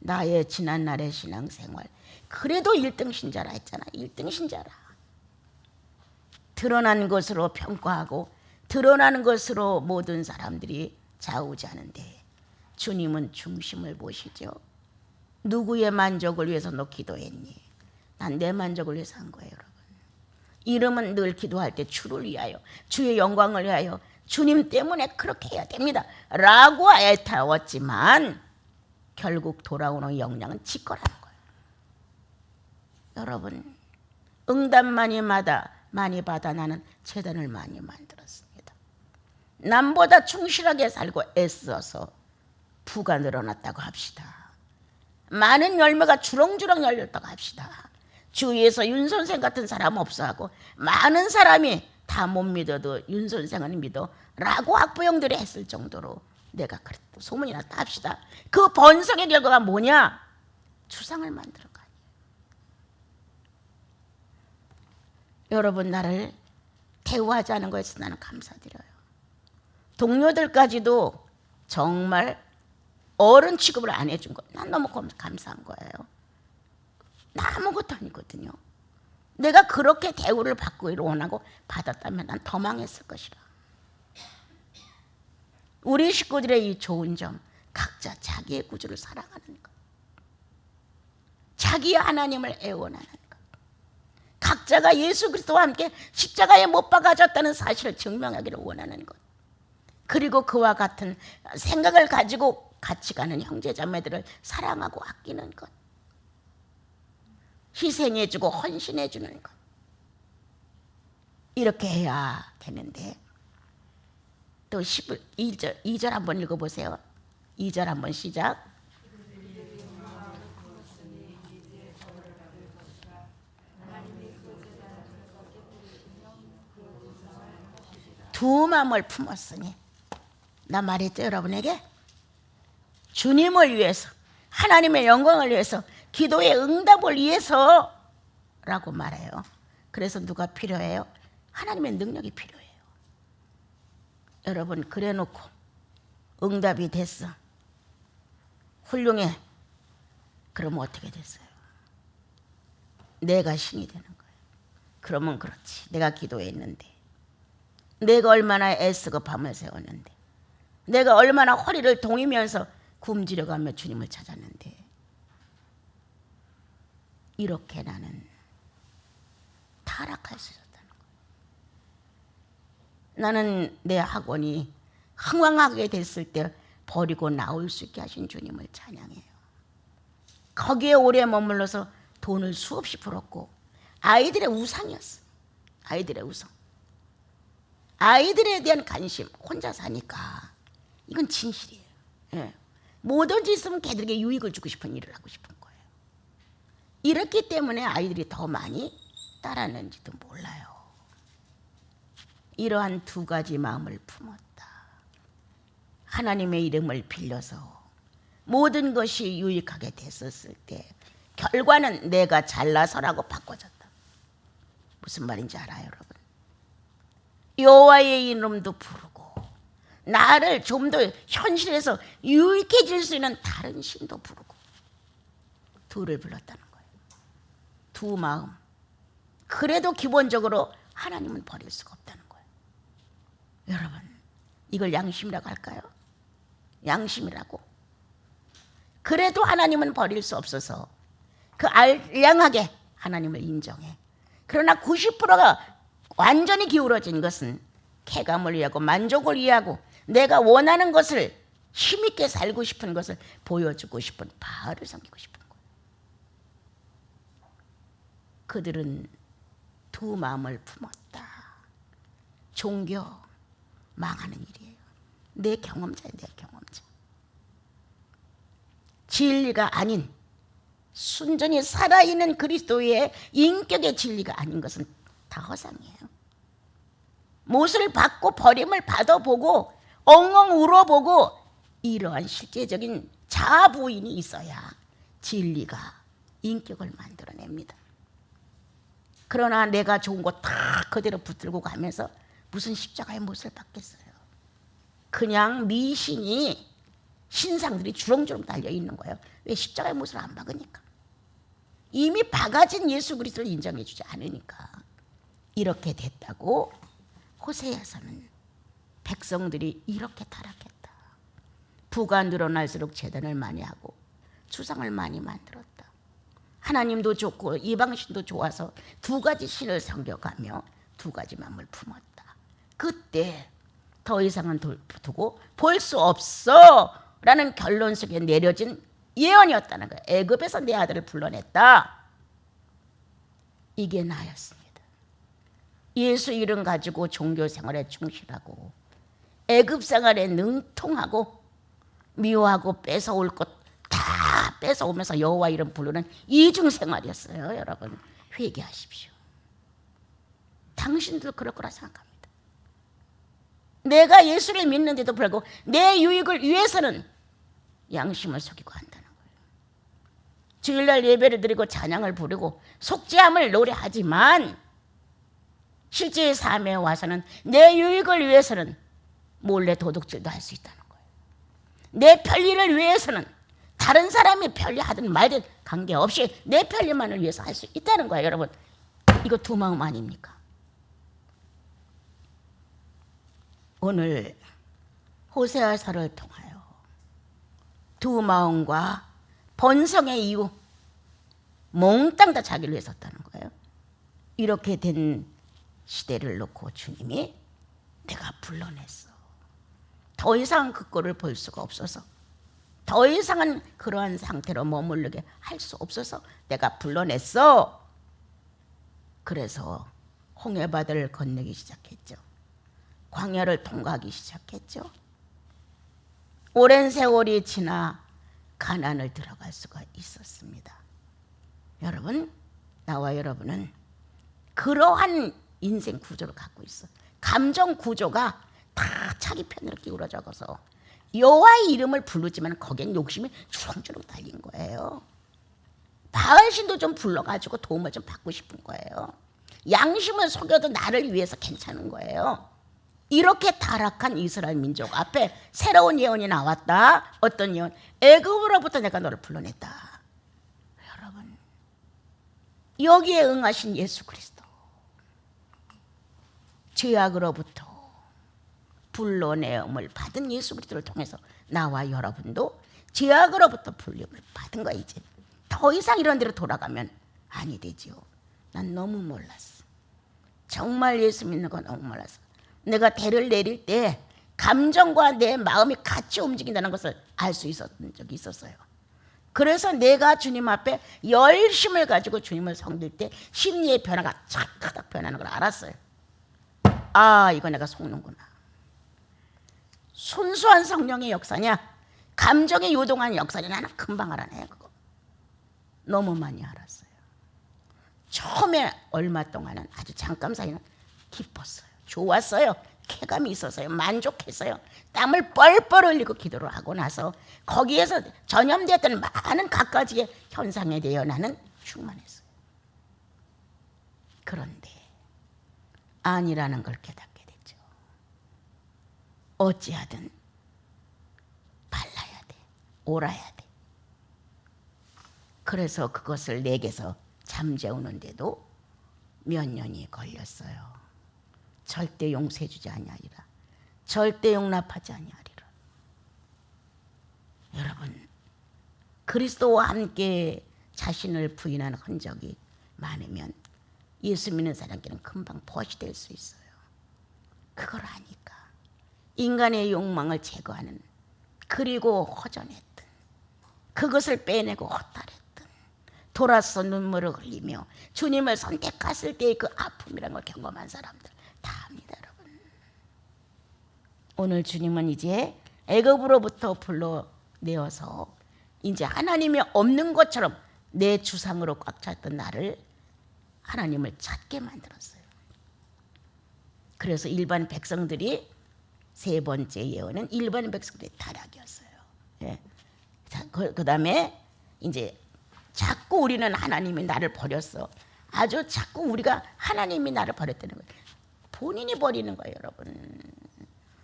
나의 지난날의 신앙생활, 그래도 1등 신자라 했잖아. 1등 신자라. 드러난 것으로 평가하고 드러나는 것으로 모든 사람들이 좌우지하는데 주님은 중심을 보시죠. 누구의 만족을 위해서 너 기도했니? 난 내 만족을 위해서 한 거예요, 여러분. 이름은 늘 기도할 때 주를 위하여, 주의 영광을 위하여, 주님 때문에 그렇게 해야 됩니다 라고 애타웠지만 결국 돌아오는 영향은 지거라는 거예요. 여러분, 응답만이 많이 받아 나는 재단을 많이 만들었습니다. 남보다 충실하게 살고 애써서 부가 늘어났다고 합시다. 많은 열매가 주렁주렁 열렸다고 합시다. 주위에서 윤 선생 같은 사람 없어 하고 많은 사람이 다 못 믿어도 윤 선생은 믿어 라고 학부형들이 했을 정도로 내가 그랬다 소문이 났다 합시다. 그 번성의 결과가 뭐냐? 주상을 만드는 거 아니에요. 여러분, 나를 대우하지 않은 거에서 나는 감사드려요. 동료들까지도 정말 어른 취급을 안 해준 거, 난 너무 감사한 거예요. 나 아무것도 아니거든요. 내가 그렇게 대우를 받기를 원하고 받았다면 난 더 망했을 것이라. 우리 식구들의 이 좋은 점, 각자 자기의 구주를 사랑하는 것, 자기의 하나님을 애원하는 것, 각자가 예수 그리스도와 함께 십자가에 못 박아졌다는 사실을 증명하기를 원하는 것, 그리고 그와 같은 생각을 가지고 같이 가는 형제자매들을 사랑하고 아끼는 것, 희생해주고 헌신해주는 것, 이렇게 해야 되는데 또 2절 한번 읽어보세요. 2절 한번 시작. 두 마음을 품었으니, 나 말했죠 여러분에게? 주님을 위해서, 하나님의 영광을 위해서, 기도의 응답을 위해서 라고 말해요. 그래서 누가 필요해요? 하나님의 능력이 필요해요. 여러분, 그래 놓고 응답이 됐어, 훌륭해, 그러면 어떻게 됐어요? 내가 신이 되는 거예요. 그러면 그렇지, 내가 기도했는데, 내가 얼마나 애쓰고 밤을 새웠는데, 내가 얼마나 허리를 동이면서 굶주려가며 주님을 찾았는데, 이렇게 나는 타락할 수 있었다는 거예요. 나는 내 학원이 흥왕하게 됐을 때 버리고 나올 수 있게 하신 주님을 찬양해요. 거기에 오래 머물러서 돈을 수없이 벌었고 아이들의 우상이었어. 아이들의 우상, 아이들에 대한 관심, 혼자 사니까 이건 진실이에요. 예. 뭐든지 있으면 걔들에게 유익을 주고 싶은 일을 하고 싶은 거예요. 이렇기 때문에 아이들이 더 많이 따랐는지도 몰라요. 이러한 두 가지 마음을 품었다. 하나님의 이름을 빌려서 모든 것이 유익하게 됐었을 때 결과는 내가 잘나서라고 바꿔졌다. 무슨 말인지 알아요, 여러분? 여호와의 이름도 부르고 나를 좀 더 현실에서 유익해질 수 있는 다른 신도 부르고 둘을 불렀다는 거예요. 두 마음. 그래도 기본적으로 하나님은 버릴 수가 없다는 거예요. 여러분, 이걸 양심이라고 할까요? 양심이라고. 그래도 하나님은 버릴 수 없어서 그 알량하게 하나님을 인정해. 그러나 90%가 완전히 기울어진 것은 쾌감을 위하고 만족을 위하고 내가 원하는 것을, 힘있게 살고 싶은 것을 보여주고 싶은 바알을 섬기고 싶은 거예요. 그들은 두 마음을 품었다. 종교, 망하는 일이에요. 내 경험자예요. 내 경험자. 진리가 아닌 순전히 살아있는 그리스도의 인격의 진리가 아닌 것은 다 허상이에요. 못을 받고 버림을 받아보고 엉엉 울어보고 이러한 실제적인 자아 부인이 있어야 진리가 인격을 만들어냅니다. 그러나 내가 좋은 거 다 그대로 붙들고 가면서 무슨 십자가의 못을 받겠어요. 그냥 미신이 신상들이 주렁주렁 달려있는 거예요. 왜? 십자가의 못을 안 박으니까. 이미 박아진 예수 그리스도를 인정해 주지 않으니까. 이렇게 됐다고 호세아서는 백성들이 이렇게 타락했다. 부가 늘어날수록 제단을 많이 하고 주상을 많이 만들었다. 하나님도 좋고 이방신도 좋아서 두 가지 신을 섬겨가며 두 가지 마음을 품었다. 그때 더 이상은 두고 볼 수 없어 라는 결론 속에 내려진 예언이었다는 거예요. 애굽에서 내 아들을 불러냈다. 이게 나였습니다. 예수 이름 가지고 종교 생활에 충실하고 애굽 생활에 능통하고 미워하고 뺏어올 것 다 뺏어오면서 여호와 이름 부르는 이중 생활이었어요. 여러분 회개하십시오. 당신도 그럴 거라 생각합니다. 내가 예수를 믿는데도 불구하고 내 유익을 위해서는 양심을 속이고 한다는 거예요. 주일날 예배를 드리고 찬양을 부르고 속죄함을 노래하지만 실제의 삶에 와서는 내 유익을 위해서는 몰래 도둑질도 할 수 있다는 거예요. 내 편리를 위해서는 다른 사람이 편리하든 말든 관계없이 내 편리만을 위해서 할 수 있다는 거예요. 여러분 이거 두 마음 아닙니까? 오늘 호세아서를 통하여 두 마음과 번성의 이유 몽땅 다 자기를 위해 썼다는 거예요. 이렇게 된 시대를 놓고 주님이 내가 불러냈어. 더 이상 그 꼴을 볼 수가 없어서 더 이상은 그러한 상태로 머무르게 할 수 없어서 내가 불러냈어. 그래서 홍해바다를 건너기 시작했죠. 광야를 통과하기 시작했죠. 오랜 세월이 지나 가나안을 들어갈 수가 있었습니다. 여러분, 나와 여러분은 그러한 인생 구조를 갖고 있어. 감정 구조가 다 자기 편으로 기울어져서 여호와의 이름을 부르지만 거기엔 욕심이 주렁주렁 달린 거예요. 바알신도 좀 불러가지고 도움을 좀 받고 싶은 거예요. 양심을 속여도 나를 위해서 괜찮은 거예요. 이렇게 타락한 이스라엘 민족 앞에 새로운 예언이 나왔다. 어떤 예언? 애굽으로부터 내가 너를 불러냈다. 여러분, 여기에 응하신 예수 그리스도, 죄악으로부터 불러내음을 받은 예수 그리스도를 통해서 나와 여러분도 죄악으로부터 불림을 받은 거야. 이제 더 이상 이런 데로 돌아가면 아니 되지요. 난 너무 몰랐어. 정말 예수 믿는 건 너무 몰랐어. 내가 대를 내릴 때 감정과 내 마음이 같이 움직인다는 것을 알 수 있었던 적이 있었어요. 그래서 내가 주님 앞에 열심을 가지고 주님을 섬길 때 심리의 변화가 착 변하는 걸 알았어요. 아, 이거 내가 속는구나. 순수한 성령의 역사냐, 감정에 요동한 역사냐, 나는 금방 알아내요. 그거 너무 많이 알았어요. 처음에 얼마 동안은 아주 잠깐 사이는 기뻤어요. 좋았어요. 쾌감이 있었어요. 만족했어요. 땀을 뻘뻘 흘리고 기도를 하고 나서 거기에서 전염됐던 많은 갖가지의 현상에 대해 나는 충만했어요. 그런데 아니라는 걸 깨닫게 됐죠. 어찌하든 발라야 돼. 옳아야 돼. 그래서 그것을 내게서 잠재우는데도 몇 년이 걸렸어요. 절대 용서해주지 아니하리라. 절대 용납하지 아니하리라. 여러분, 그리스도와 함께 자신을 부인한 흔적이 많으면 예수 믿는 사람께는 금방 벗이 될 수 있어요. 그걸 아니까 인간의 욕망을 제거하는, 그리고 허전했던, 그것을 빼내고 허탈했던, 돌아서 눈물을 흘리며 주님을 선택했을 때의 그 아픔이라는 걸 경험한 사람들 다 압니다. 여러분, 오늘 주님은 이제 애굽으로부터 불러내어서 이제 하나님이 없는 것처럼 내 주상으로 꽉 찼던 나를 하나님을 찾게 만들었어요. 그래서 일반 백성들이 세 번째 예언은 일반 백성들의 타락이었어요. 예. 그다음에 이제 자꾸 우리는 하나님이 나를 버렸어. 아주 자꾸 우리가 하나님이 나를 버렸다는 거예요. 본인이 버리는 거예요, 여러분.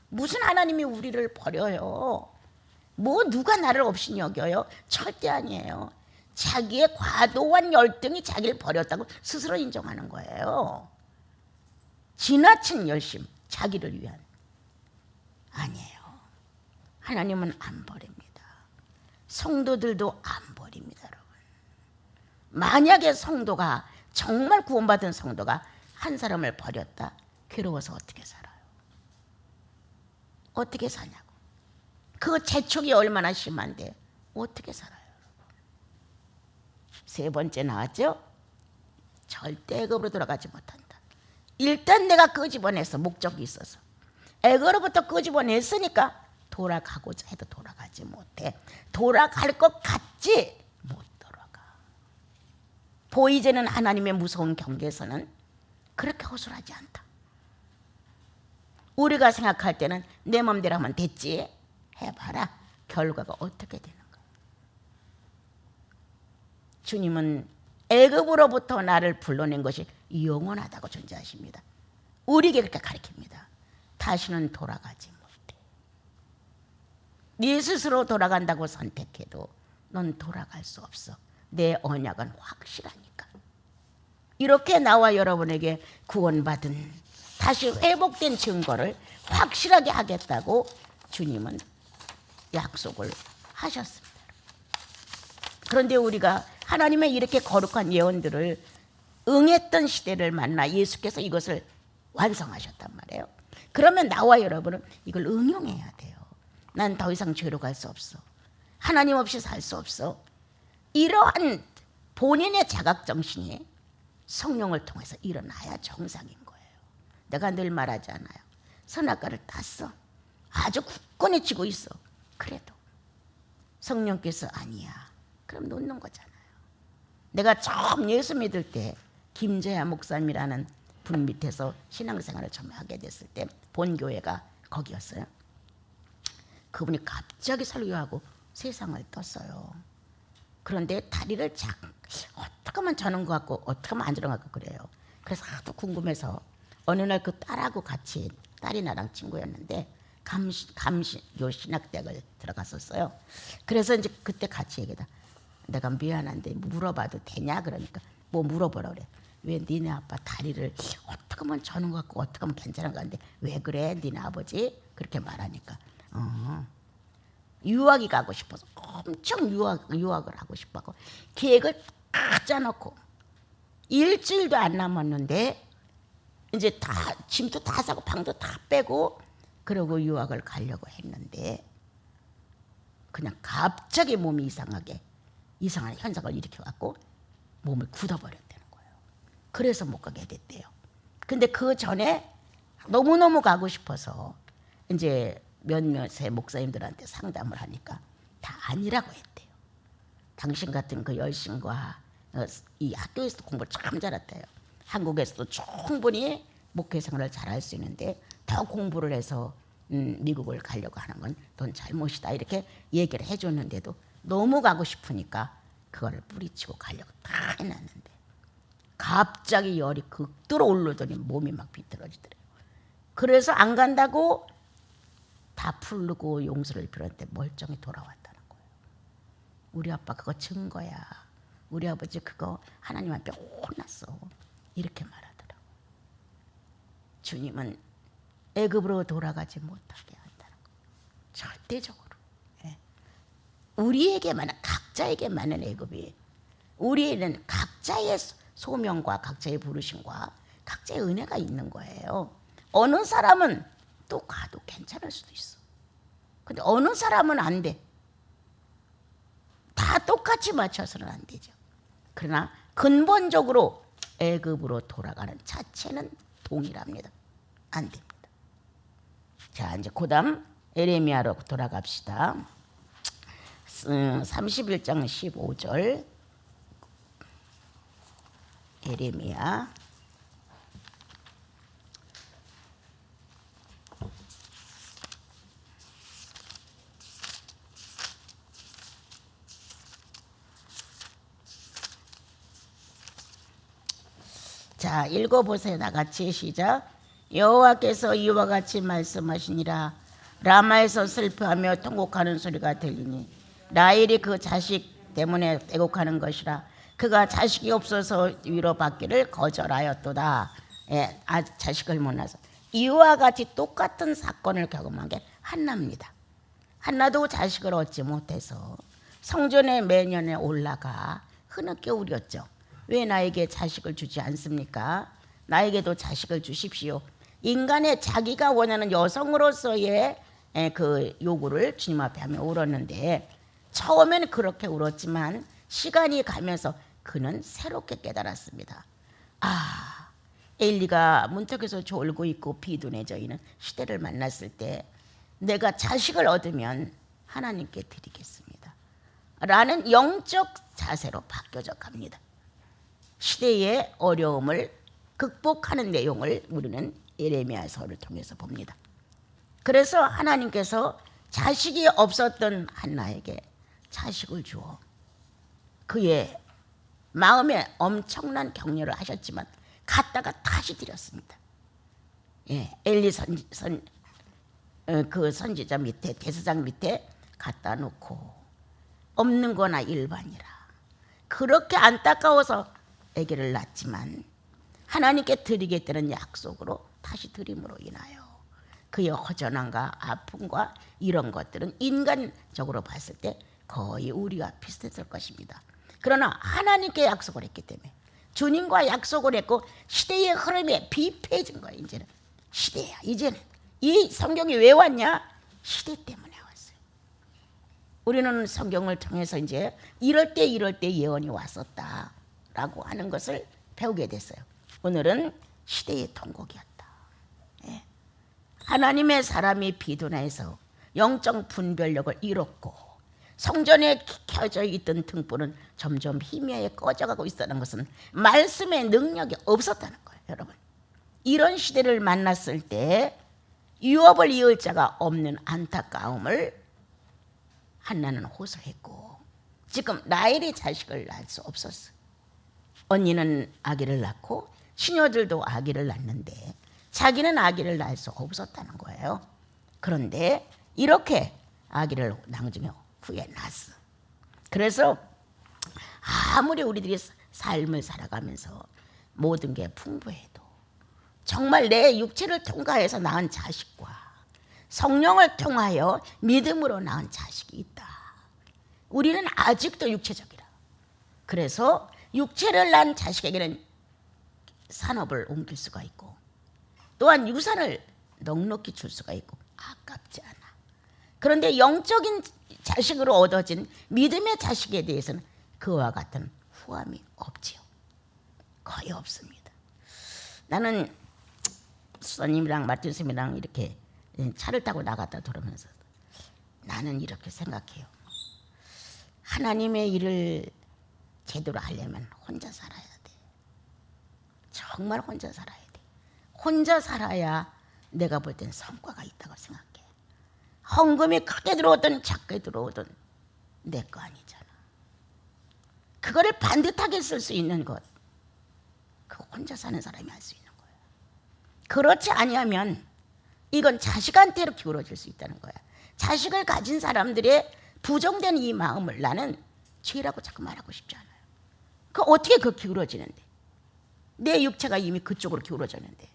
무슨 하나님이 우리를 버려요? 뭐 누가 나를 없이 여겨요? 절대 아니에요. 자기의 과도한 열등이 자기를 버렸다고 스스로 인정하는 거예요. 지나친 열심, 자기를 위한. 아니에요. 하나님은 안 버립니다. 성도들도 안 버립니다, 여러분. 만약에 성도가 정말 구원받은 성도가 한 사람을 버렸다, 괴로워서 어떻게 살아요? 어떻게 사냐고. 그 재촉이 얼마나 심한데 어떻게 살아요? 세 번째 나왔죠? 절대 애굽으로 돌아가지 못한다. 일단 내가 끄집어내서 목적이 있어서 애굽으로부터 끄집어냈으니까 돌아가고자 해도 돌아가지 못해. 돌아갈 것 같지 못 돌아가. 보이지는 하나님의 무서운 경계에서는 그렇게 허술하지 않다. 우리가 생각할 때는 내 맘대로 하면 됐지. 해봐라. 결과가 어떻게 되는가. 주님은 애굽으로부터 나를 불러낸 것이 영원하다고 존재하십니다. 우리에게 그렇게 가르칩니다. 다시는 돌아가지 못해. 네 스스로 돌아간다고 선택해도 넌 돌아갈 수 없어. 내 언약은 확실하니까. 이렇게 나와 여러분에게 구원받은 다시 회복된 증거를 확실하게 하겠다고 주님은 약속을 하셨습니다. 그런데 우리가 하나님의 이렇게 거룩한 예언들을 응했던 시대를 만나 예수께서 이것을 완성하셨단 말이에요. 그러면 나와 여러분은 이걸 응용해야 돼요. 난 더 이상 죄로 갈 수 없어. 하나님 없이 살 수 없어. 이러한 본인의 자각정신이 성령을 통해서 일어나야 정상인 거예요. 내가 늘 말하잖아요. 선악과를 땄어. 아주 굳건히 쥐고 있어. 그래도 성령께서 아니야. 그럼 놓는 거잖아요. 내가 처음 예수 믿을 때 김재하 목사님이라는 분 밑에서 신앙생활을 처음 하게 됐을 때 본교회가 거기였어요. 그분이 갑자기 설교하고 세상을 떴어요. 그런데 다리를 어떻게 하면 저는 것 같고 어떻게 하면 안 저런 것 같고 그래요. 그래서 하도 궁금해서 어느 날 그 딸하고 같이, 딸이 나랑 친구였는데 감시교 신학대학을 들어갔었어요. 그래서 이제 그때 같이 얘기하다 내가 미안한데 물어봐도 되냐? 그러니까 뭐 물어보라 그래. 왜 니네 아빠 다리를 어떻게 하면 저는 것 같고 어떻게 하면 괜찮은 건데 왜 그래? 니네 아버지? 그렇게 말하니까 유학이 가고 싶어서 엄청 유학을 하고 싶어하고 계획을 딱 짜놓고 일주일도 안 남았는데 이제 다 짐도 다 사고 방도 다 빼고 그러고 유학을 가려고 했는데 그냥 갑자기 몸이 이상한 현상을 일으켜갖고 몸을 굳어버렸다는 거예요. 그래서 못 가게 됐대요. 근데 그 전에 너무너무 가고 싶어서 이제 몇몇의 목사님들한테 상담을 하니까 다 아니라고 했대요. 당신 같은 그 열심과 이 학교에서도 공부를 참 잘했대요. 한국에서도 충분히 목회 생활을 잘할 수 있는데 더 공부를 해서 미국을 가려고 하는 건 넌 잘못이다 이렇게 얘기를 해줬는데도 너무 가고 싶으니까 그거를 뿌리치고 가려고 다 해놨는데 갑자기 열이 극도로 오르더니 몸이 막 비틀어지더래요. 그래서 안 간다고 다 풀르고 용서를 빌었는데 멀쩡히 돌아왔다는 거예요. 우리 아빠 그거 증거야. 우리 아버지 그거 하나님 앞에 혼났어. 이렇게 말하더라고요. 주님은 애굽으로 돌아가지 못하게 한다는 거예요. 절대적으로. 예. 우리에게만 각자에게만은 애굽이 우리에는 각자의 소명과 각자의 부르심과 각자의 은혜가 있는 거예요. 어느 사람은 또 가도 괜찮을 수도 있어. 근데 어느 사람은 안 돼. 다 똑같이 맞춰서는 안 되죠. 그러나 근본적으로 애굽으로 돌아가는 자체는 동일합니다. 안 됩니다. 자, 자, 이제 그다음 에레미야로 돌아갑시다. 31장 15절 에레미야. 자, 읽어보세요. 나같이 시작. 여호와께서 이와 같이 말씀하시니라. 라마에서 슬퍼하며 통곡하는 소리가 들리니 라헬이 그 자식 때문에 애곡하는 것이라. 그가 자식이 없어서 위로받기를 거절하였도다. 예, 자식을 못 낳아서. 이와 같이 똑같은 사건을 경험한 게 한나입니다. 한나도 자식을 얻지 못해서 성전에 매년에 올라가 흐느껴 울었죠. 왜 나에게 자식을 주지 않습니까? 나에게도 자식을 주십시오. 인간의 자기가 원하는 여성으로서의 그 요구를 주님 앞에 하며 울었는데, 처음에는 그렇게 울었지만 시간이 가면서 그는 새롭게 깨달았습니다. 아, 엘리가 문턱에서 졸고 있고 비둔해져 있는 시대를 만났을 때 내가 자식을 얻으면 하나님께 드리겠습니다 라는 영적 자세로 바뀌어져 갑니다. 시대의 어려움을 극복하는 내용을 우리는 예레미야서를 통해서 봅니다. 그래서 하나님께서 자식이 없었던 한나에게 자식을 주어 그의 마음에 엄청난 격려를 하셨지만 갔다가 다시 드렸습니다. 예, 엘리 그 선지자 밑에, 대제사장 밑에 갖다 놓고 없는 거나 일반이라. 그렇게 안타까워서 아기를 낳지만 하나님께 드리겠다는 약속으로 다시 드림으로 인하여 그의 허전함과 아픔과 이런 것들은 인간적으로 봤을 때 거의 우리와 비슷했을 것입니다. 그러나 하나님께 약속을 했기 때문에, 주님과 약속을 했고 시대의 흐름에 비패해진 거예요. 이제는 시대야. 이제는 이 성경이 왜 왔냐? 시대 때문에 왔어요. 우리는 성경을 통해서 이제 이럴 때 예언이 왔었다라고 하는 것을 배우게 됐어요. 오늘은 시대의 통곡이었다. 예. 하나님의 사람이 비둔해서 영적 분별력을 잃었고 성전에 켜져 있던 등불은 점점 희미하게 꺼져가고 있었다는 것은 말씀의 능력이 없었다는 거예요. 여러분, 이런 시대를 만났을 때 유업을 이을 자가 없는 안타까움을 한나는 호소했고, 지금 라헬이 자식을 낳을 수 없었어요. 언니는 아기를 낳고 시녀들도 아기를 낳는데 자기는 아기를 낳을 수 없었다는 거예요. 그런데 이렇게 아기를 낭중에 후에 낳았어. 그래서 아무리 우리들이 삶을 살아가면서 모든 게 풍부해도 정말 내 육체를 통과해서 낳은 자식과 성령을 통하여 믿음으로 낳은 자식이 있다. 우리는 아직도 육체적이라. 그래서 육체를 낳은 자식에게는 산업을 옮길 수가 있고 또한 유산을 넉넉히 줄 수가 있고 아깝지 않아. 그런데 영적인 자식으로 얻어진 믿음의 자식에 대해서는 그와 같은 후함이 없지요. 거의 없습니다. 나는 수사님이랑 마틴 쌤이랑 이렇게 차를 타고 나갔다 돌아오면서 나는 이렇게 생각해요. 하나님의 일을 제대로 하려면 혼자 살아야 돼. 정말 혼자 살아야 돼. 혼자 살아야 내가 볼 땐 성과가 있다고 생각해. 헌금이 크게 들어오든 작게 들어오든 내 거 아니잖아. 그거를 반듯하게 쓸 수 있는 것, 그거 혼자 사는 사람이 할 수 있는 거야. 그렇지 아니하면 이건 자식한테로 기울어질 수 있다는 거야. 자식을 가진 사람들의 부정된 이 마음을 나는 죄라고 자꾸 말하고 싶지 않아요. 그 어떻게 그 기울어지는데? 내 육체가 이미 그쪽으로 기울어졌는데.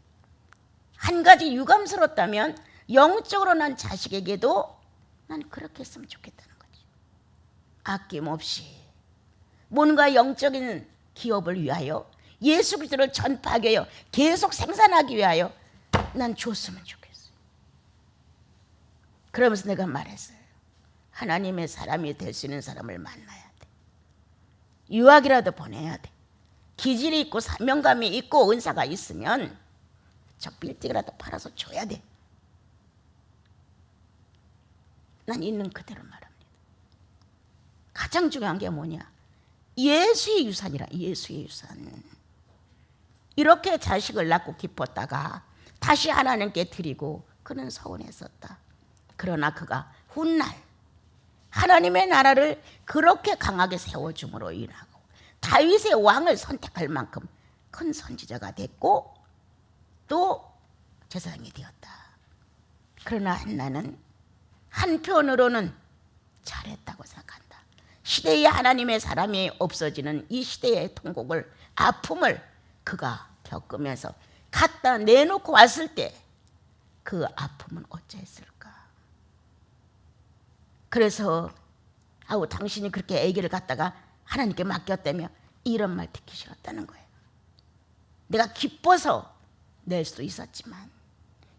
한 가지 유감스럽다면 영적으로 난 자식에게도 난 그렇게 했으면 좋겠다는 거지. 아낌없이 뭔가 영적인 기업을 위하여 예수 그리스도를 전파하기 위하여 계속 생산하기 위하여 난 줬으면 좋겠어요. 그러면서 내가 말했어요. 하나님의 사람이 될 수 있는 사람을 만나야 돼. 유학이라도 보내야 돼. 기질이 있고 사명감이 있고 은사가 있으면 저 빌딩이라도 팔아서 줘야 돼. 난 있는 그대로 말합니다. 가장 중요한 게 뭐냐? 예수의 유산이라. 예수의 유산. 이렇게 자식을 낳고 기뻤다가 다시 하나님께 드리고 그는 서운했었다. 그러나 그가 훗날 하나님의 나라를 그렇게 강하게 세워줌으로 인하고 다윗의 왕을 선택할 만큼 큰 선지자가 됐고 또 제사장이 되었다. 그러나 한나는 한편으로는 잘했다고 생각한다. 시대에 하나님의 사람이 없어지는 이 시대의 통곡을, 아픔을 그가 겪으면서 갖다 내놓고 왔을 때 그 아픔은 어찌했을까? 그래서 당신이 그렇게 아기를 갖다가 하나님께 맡겼다며 이런 말 듣기 싫었다는 거예요. 내가 기뻐서 낼 수도 있었지만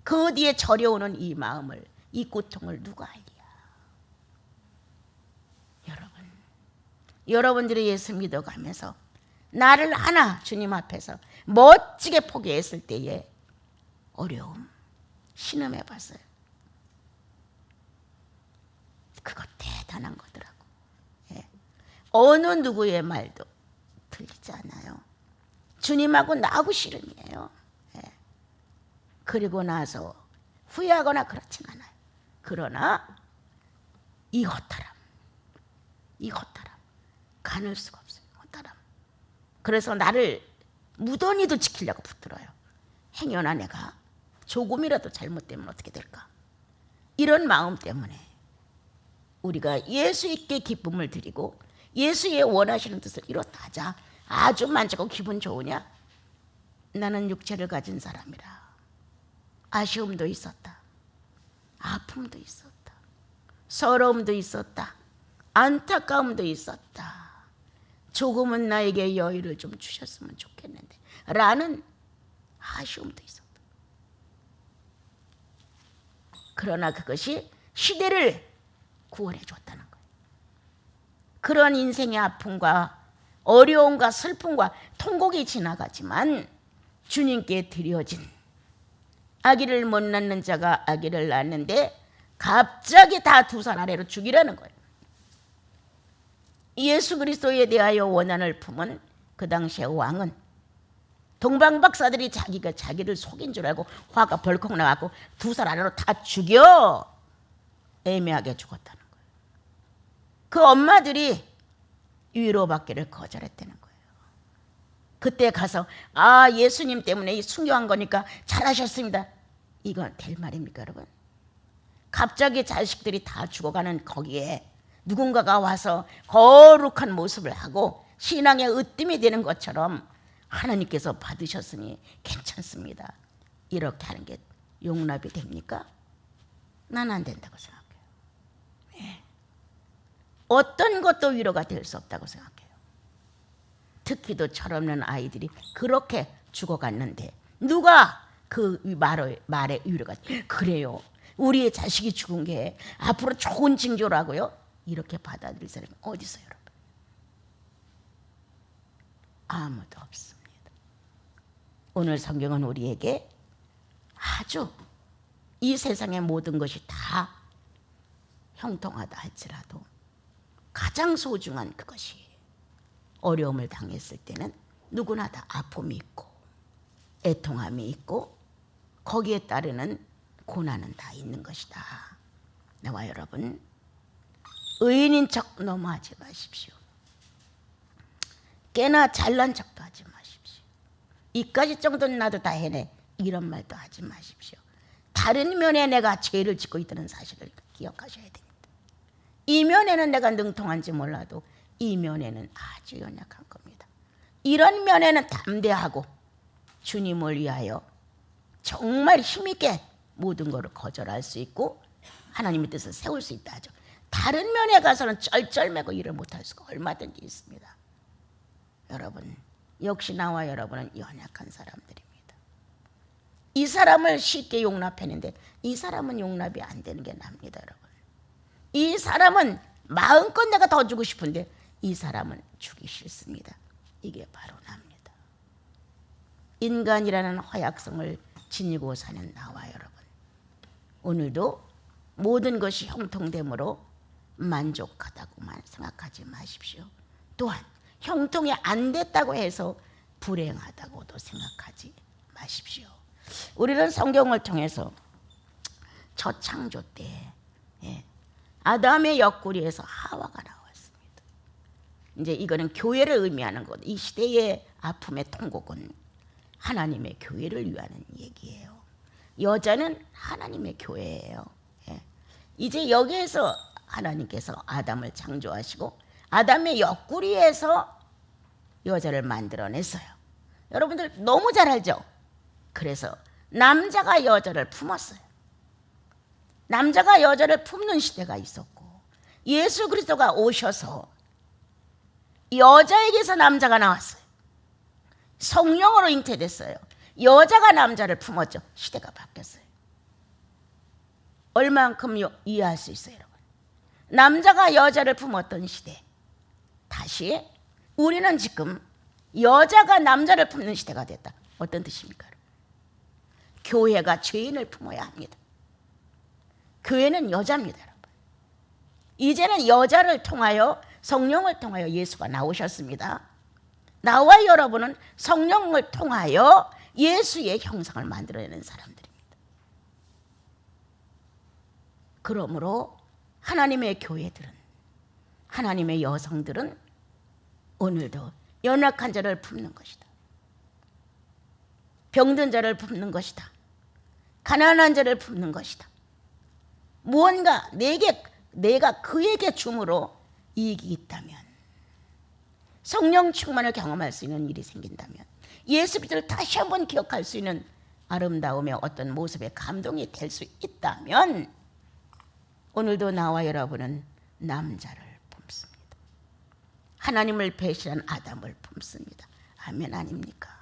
그 뒤에 저려오는 이 마음을, 이 고통을 누가 알랴. 여러분들이 예수 믿어가면서 나를 하나 주님 앞에서 멋지게 포기했을 때의 어려움, 신음해봤어요. 그거 대단한 거더라고. 예. 어느 누구의 말도 틀리지 않아요. 주님하고 나하고 씨름이에요. 예. 그리고 나서 후회하거나 그렇진 않아요. 그러나 이 허탈함, 가눌 수가 없어요. 허탈함. 그래서 나를 무던히도 지키려고 붙들어요. 행여나 내가 조금이라도 잘못되면 어떻게 될까? 이런 마음 때문에 우리가 예수 있게 기쁨을 드리고 예수의 원하시는 뜻을 이뤘다 하자. 아주 만족하고 기분 좋으냐? 나는 육체를 가진 사람이라 아쉬움도 있었다. 아픔도 있었다. 서러움도 있었다. 안타까움도 있었다. 조금은 나에게 여유를 좀 주셨으면 좋겠는데 라는 아쉬움도 있었다. 그러나 그것이 시대를 구원해 줬다는 거예요. 그런 인생의 아픔과 어려움과 슬픔과 통곡이 지나가지만 주님께 드려진 아기를 못 낳는 자가 아기를 낳는데 갑자기 다 2살 아래로 죽이라는 거예요. 예수 그리스도에 대하여 원한을 품은 그 당시의 왕은 동방박사들이 자기가 자기를 속인 줄 알고 화가 벌컥 나갖고 2살 아래로 다 죽여 애매하게 죽었다는 거예요. 그 엄마들이 위로받기를 거절했다는 거예요. 그때 가서 예수님 때문에 순교한 거니까 잘하셨습니다. 이건 될 말입니까 여러분? 갑자기 자식들이 다 죽어가는 거기에 누군가가 와서 거룩한 모습을 하고 신앙의 으뜸이 되는 것처럼 하나님께서 받으셨으니 괜찮습니다. 이렇게 하는 게 용납이 됩니까? 난 안 된다고 생각해요. 네. 어떤 것도 위로가 될 수 없다고 생각해요. 특히도 철없는 아이들이 그렇게 죽어갔는데 누가 그 말에 위로가 그래요. 우리의 자식이 죽은 게 앞으로 좋은 징조라고요? 이렇게 받아들일 사람이 어디 있어요 여러분? 아무도 없습니다. 오늘 성경은 우리에게 아주 이 세상의 모든 것이 다 형통하다 할지라도 가장 소중한 그것이 어려움을 당했을 때는 누구나 다 아픔이 있고 애통함이 있고 거기에 따르는 고난은 다 있는 것이다. 나와 여러분 의인인 척 너무 하지 마십시오. 꽤나 잘난 척도 하지 마십시오. 이까지 정도는 나도 다 해내 이런 말도 하지 마십시오. 다른 면에 내가 죄를 짓고 있다는 사실을 기억하셔야 됩니다. 이 면에는 내가 능통한지 몰라도 이 면에는 아주 연약한 겁니다. 이런 면에는 담대하고 주님을 위하여 정말 힘있게 모든 것을 거절할 수 있고 하나님의 뜻을 세울 수 있다 하죠. 다른 면에 가서는 쩔쩔매고 일을 못할 수가 얼마든지 있습니다. 여러분 역시 나와 여러분은 연약한 사람들입니다. 이 사람을 쉽게 용납했는데 이 사람은 용납이 안 되는 게 납니다. 여러분 이 사람은 마음껏 내가 더 주고 싶은데 이 사람은 주기 싫습니다. 이게 바로 납니다. 인간이라는 허약성을 지니고 사는 나와 여러분 오늘도 모든 것이 형통됨으로 만족하다고만 생각하지 마십시오. 또한 형통이 안 됐다고 해서 불행하다고도 생각하지 마십시오. 우리는 성경을 통해서 첫 창조 때 아담의 옆구리에서 하와가 나왔습니다. 이제 이거는 교회를 의미하는 것. 이 시대의 아픔의 통곡은 하나님의 교회를 위하는 얘기예요. 여자는 하나님의 교회예요. 이제 여기에서 하나님께서 아담을 창조하시고 아담의 옆구리에서 여자를 만들어냈어요. 여러분들 너무 잘 알죠? 그래서 남자가 여자를 품었어요. 남자가 여자를 품는 시대가 있었고 예수 그리스도가 오셔서 여자에게서 남자가 나왔어요. 성령으로 잉태됐어요. 여자가 남자를 품었죠. 시대가 바뀌었어요. 얼만큼 이해할 수 있어요, 여러분? 남자가 여자를 품었던 시대, 다시 우리는 지금 여자가 남자를 품는 시대가 됐다. 어떤 뜻입니까? 교회가 죄인을 품어야 합니다. 교회는 여자입니다, 여러분. 이제는 여자를 통하여 성령을 통하여 예수가 나오셨습니다. 나와 여러분은 성령을 통하여 예수의 형상을 만들어내는 사람들입니다. 그러므로 하나님의 교회들은, 하나님의 여성들은 오늘도 연약한 자를 품는 것이다. 병든 자를 품는 것이다. 가난한 자를 품는 것이다. 무언가 내가 그에게 줌으로 이익이 있다면, 성령 충만을 경험할 수 있는 일이 생긴다면, 예수 그리스도를 다시 한번 기억할 수 있는 아름다움의 어떤 모습의 감동이 될 수 있다면 오늘도 나와 여러분은 남자를 품습니다. 하나님을 배신한 아담을 품습니다. 아멘 아닙니까?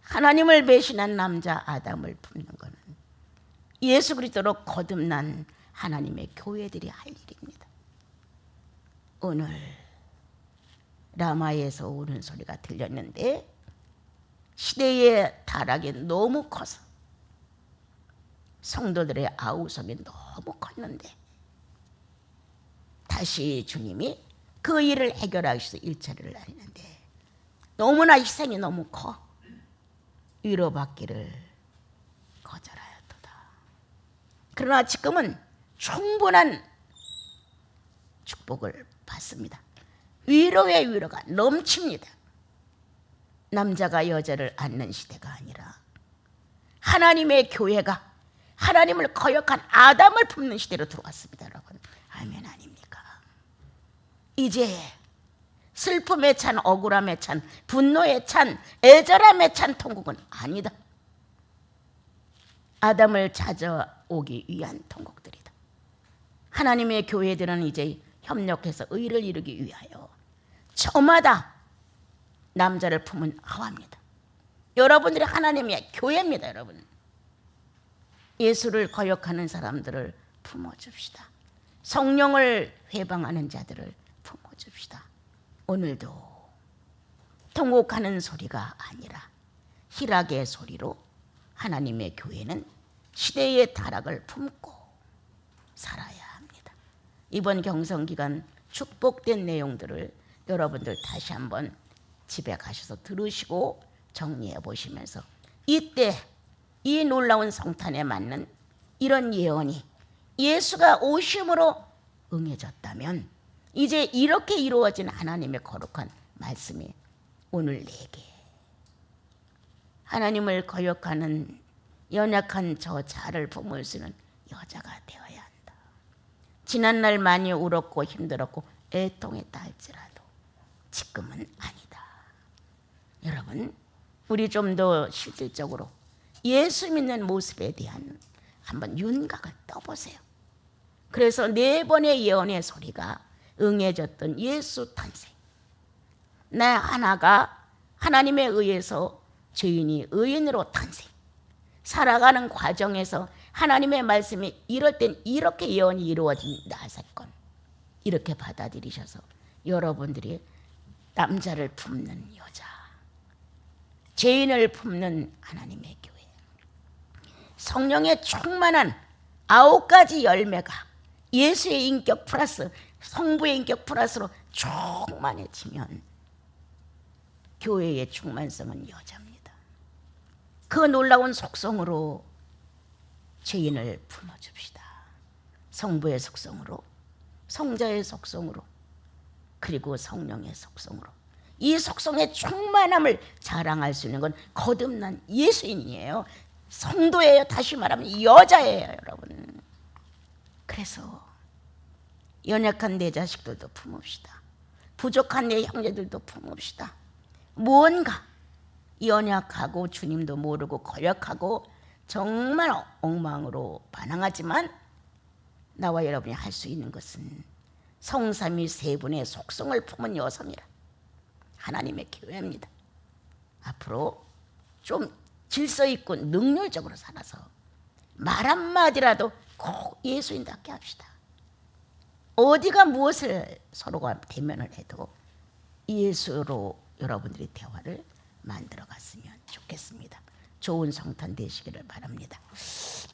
하나님을 배신한 남자 아담을 품는 것은 예수 그리스도로 거듭난 하나님의 교회들이 할 일입니다. 오늘 라마에서 우는 소리가 들렸는데 시대의 타락이 너무 커서 성도들의 아우성이 너무 컸는데 다시 주님이 그 일을 해결하기 위해서 일처리를 하는데 너무나 희생이 너무 커 위로받기를 거절하였도다. 그러나 지금은 충분한 축복을 받습니다. 위로의 위로가 넘칩니다. 남자가 여자를 안는 시대가 아니라 하나님의 교회가 하나님을 거역한 아담을 품는 시대로 들어왔습니다, 여러분. 아멘 아닙니까? 이제 슬픔에 찬, 억울함에 찬, 분노에 찬, 애절함에 찬 통곡은 아니다. 아담을 찾아오기 위한 통곡들이다. 하나님의 교회들은 이제 협력해서 의를 이루기 위하여 저마다 남자를 품은 하와입니다. 여러분들이 하나님의 교회입니다, 여러분. 예수를 거역하는 사람들을 품어줍시다. 성령을 회방하는 자들을 품어줍시다. 오늘도 통곡하는 소리가 아니라 희락의 소리로 하나님의 교회는 시대의 타락을 품고 살아야 합니다. 이번 경성기간 축복된 내용들을 여러분들 다시 한번 집에 가셔서 들으시고 정리해 보시면서 이때 이 놀라운 성탄에 맞는 이런 예언이 예수가 오심으로 응해졌다면 이제 이렇게 이루어진 하나님의 거룩한 말씀이 오늘 내게 하나님을 거역하는 연약한 저 자를 품을 수 있는 여자가 되어야 한다. 지난날 많이 울었고 힘들었고 애통했다 할지라도 지금은 아니다. 여러분, 우리 좀 더 실질적으로 예수 믿는 모습에 대한 한번 윤곽을 떠보세요. 그래서 4번의 예언의 소리가 응해졌던 예수 탄생. 나 하나가 하나님에 의해서 죄인이 의인으로 탄생. 살아가는 과정에서 하나님의 말씀이 이럴 땐 이렇게 예언이 이루어진다 사건. 이렇게 받아들이셔서 여러분들이 남자를 품는 여자, 죄인을 품는 하나님의 교회, 성령의 충만한 9가지 열매가 예수의 인격 플러스 성부의 인격 플러스로 충만해지면 교회의 충만성은 여자입니다. 그 놀라운 속성으로 죄인을 품어줍시다. 성부의 속성으로, 성자의 속성으로, 그리고 성령의 속성으로. 이 속성의 충만함을 자랑할 수 있는 건 거듭난 예수인이에요. 성도예요. 다시 말하면 여자예요, 여러분. 그래서 연약한 내 자식들도 품읍시다. 부족한 내 형제들도 품읍시다. 뭔가 연약하고 주님도 모르고 거역하고 정말 엉망으로 반항하지만 나와 여러분이 할 수 있는 것은 성삼위 세 분의 속성을 품은 여성이라 하나님의 교회입니다. 앞으로 좀 질서 있고 능률적으로 살아서 말 한마디라도 꼭 예수인답게 합시다. 어디가 무엇을 서로가 대면을 해도 예수로 여러분들이 대화를 만들어 갔으면 좋겠습니다. 좋은 성탄 되시기를 바랍니다.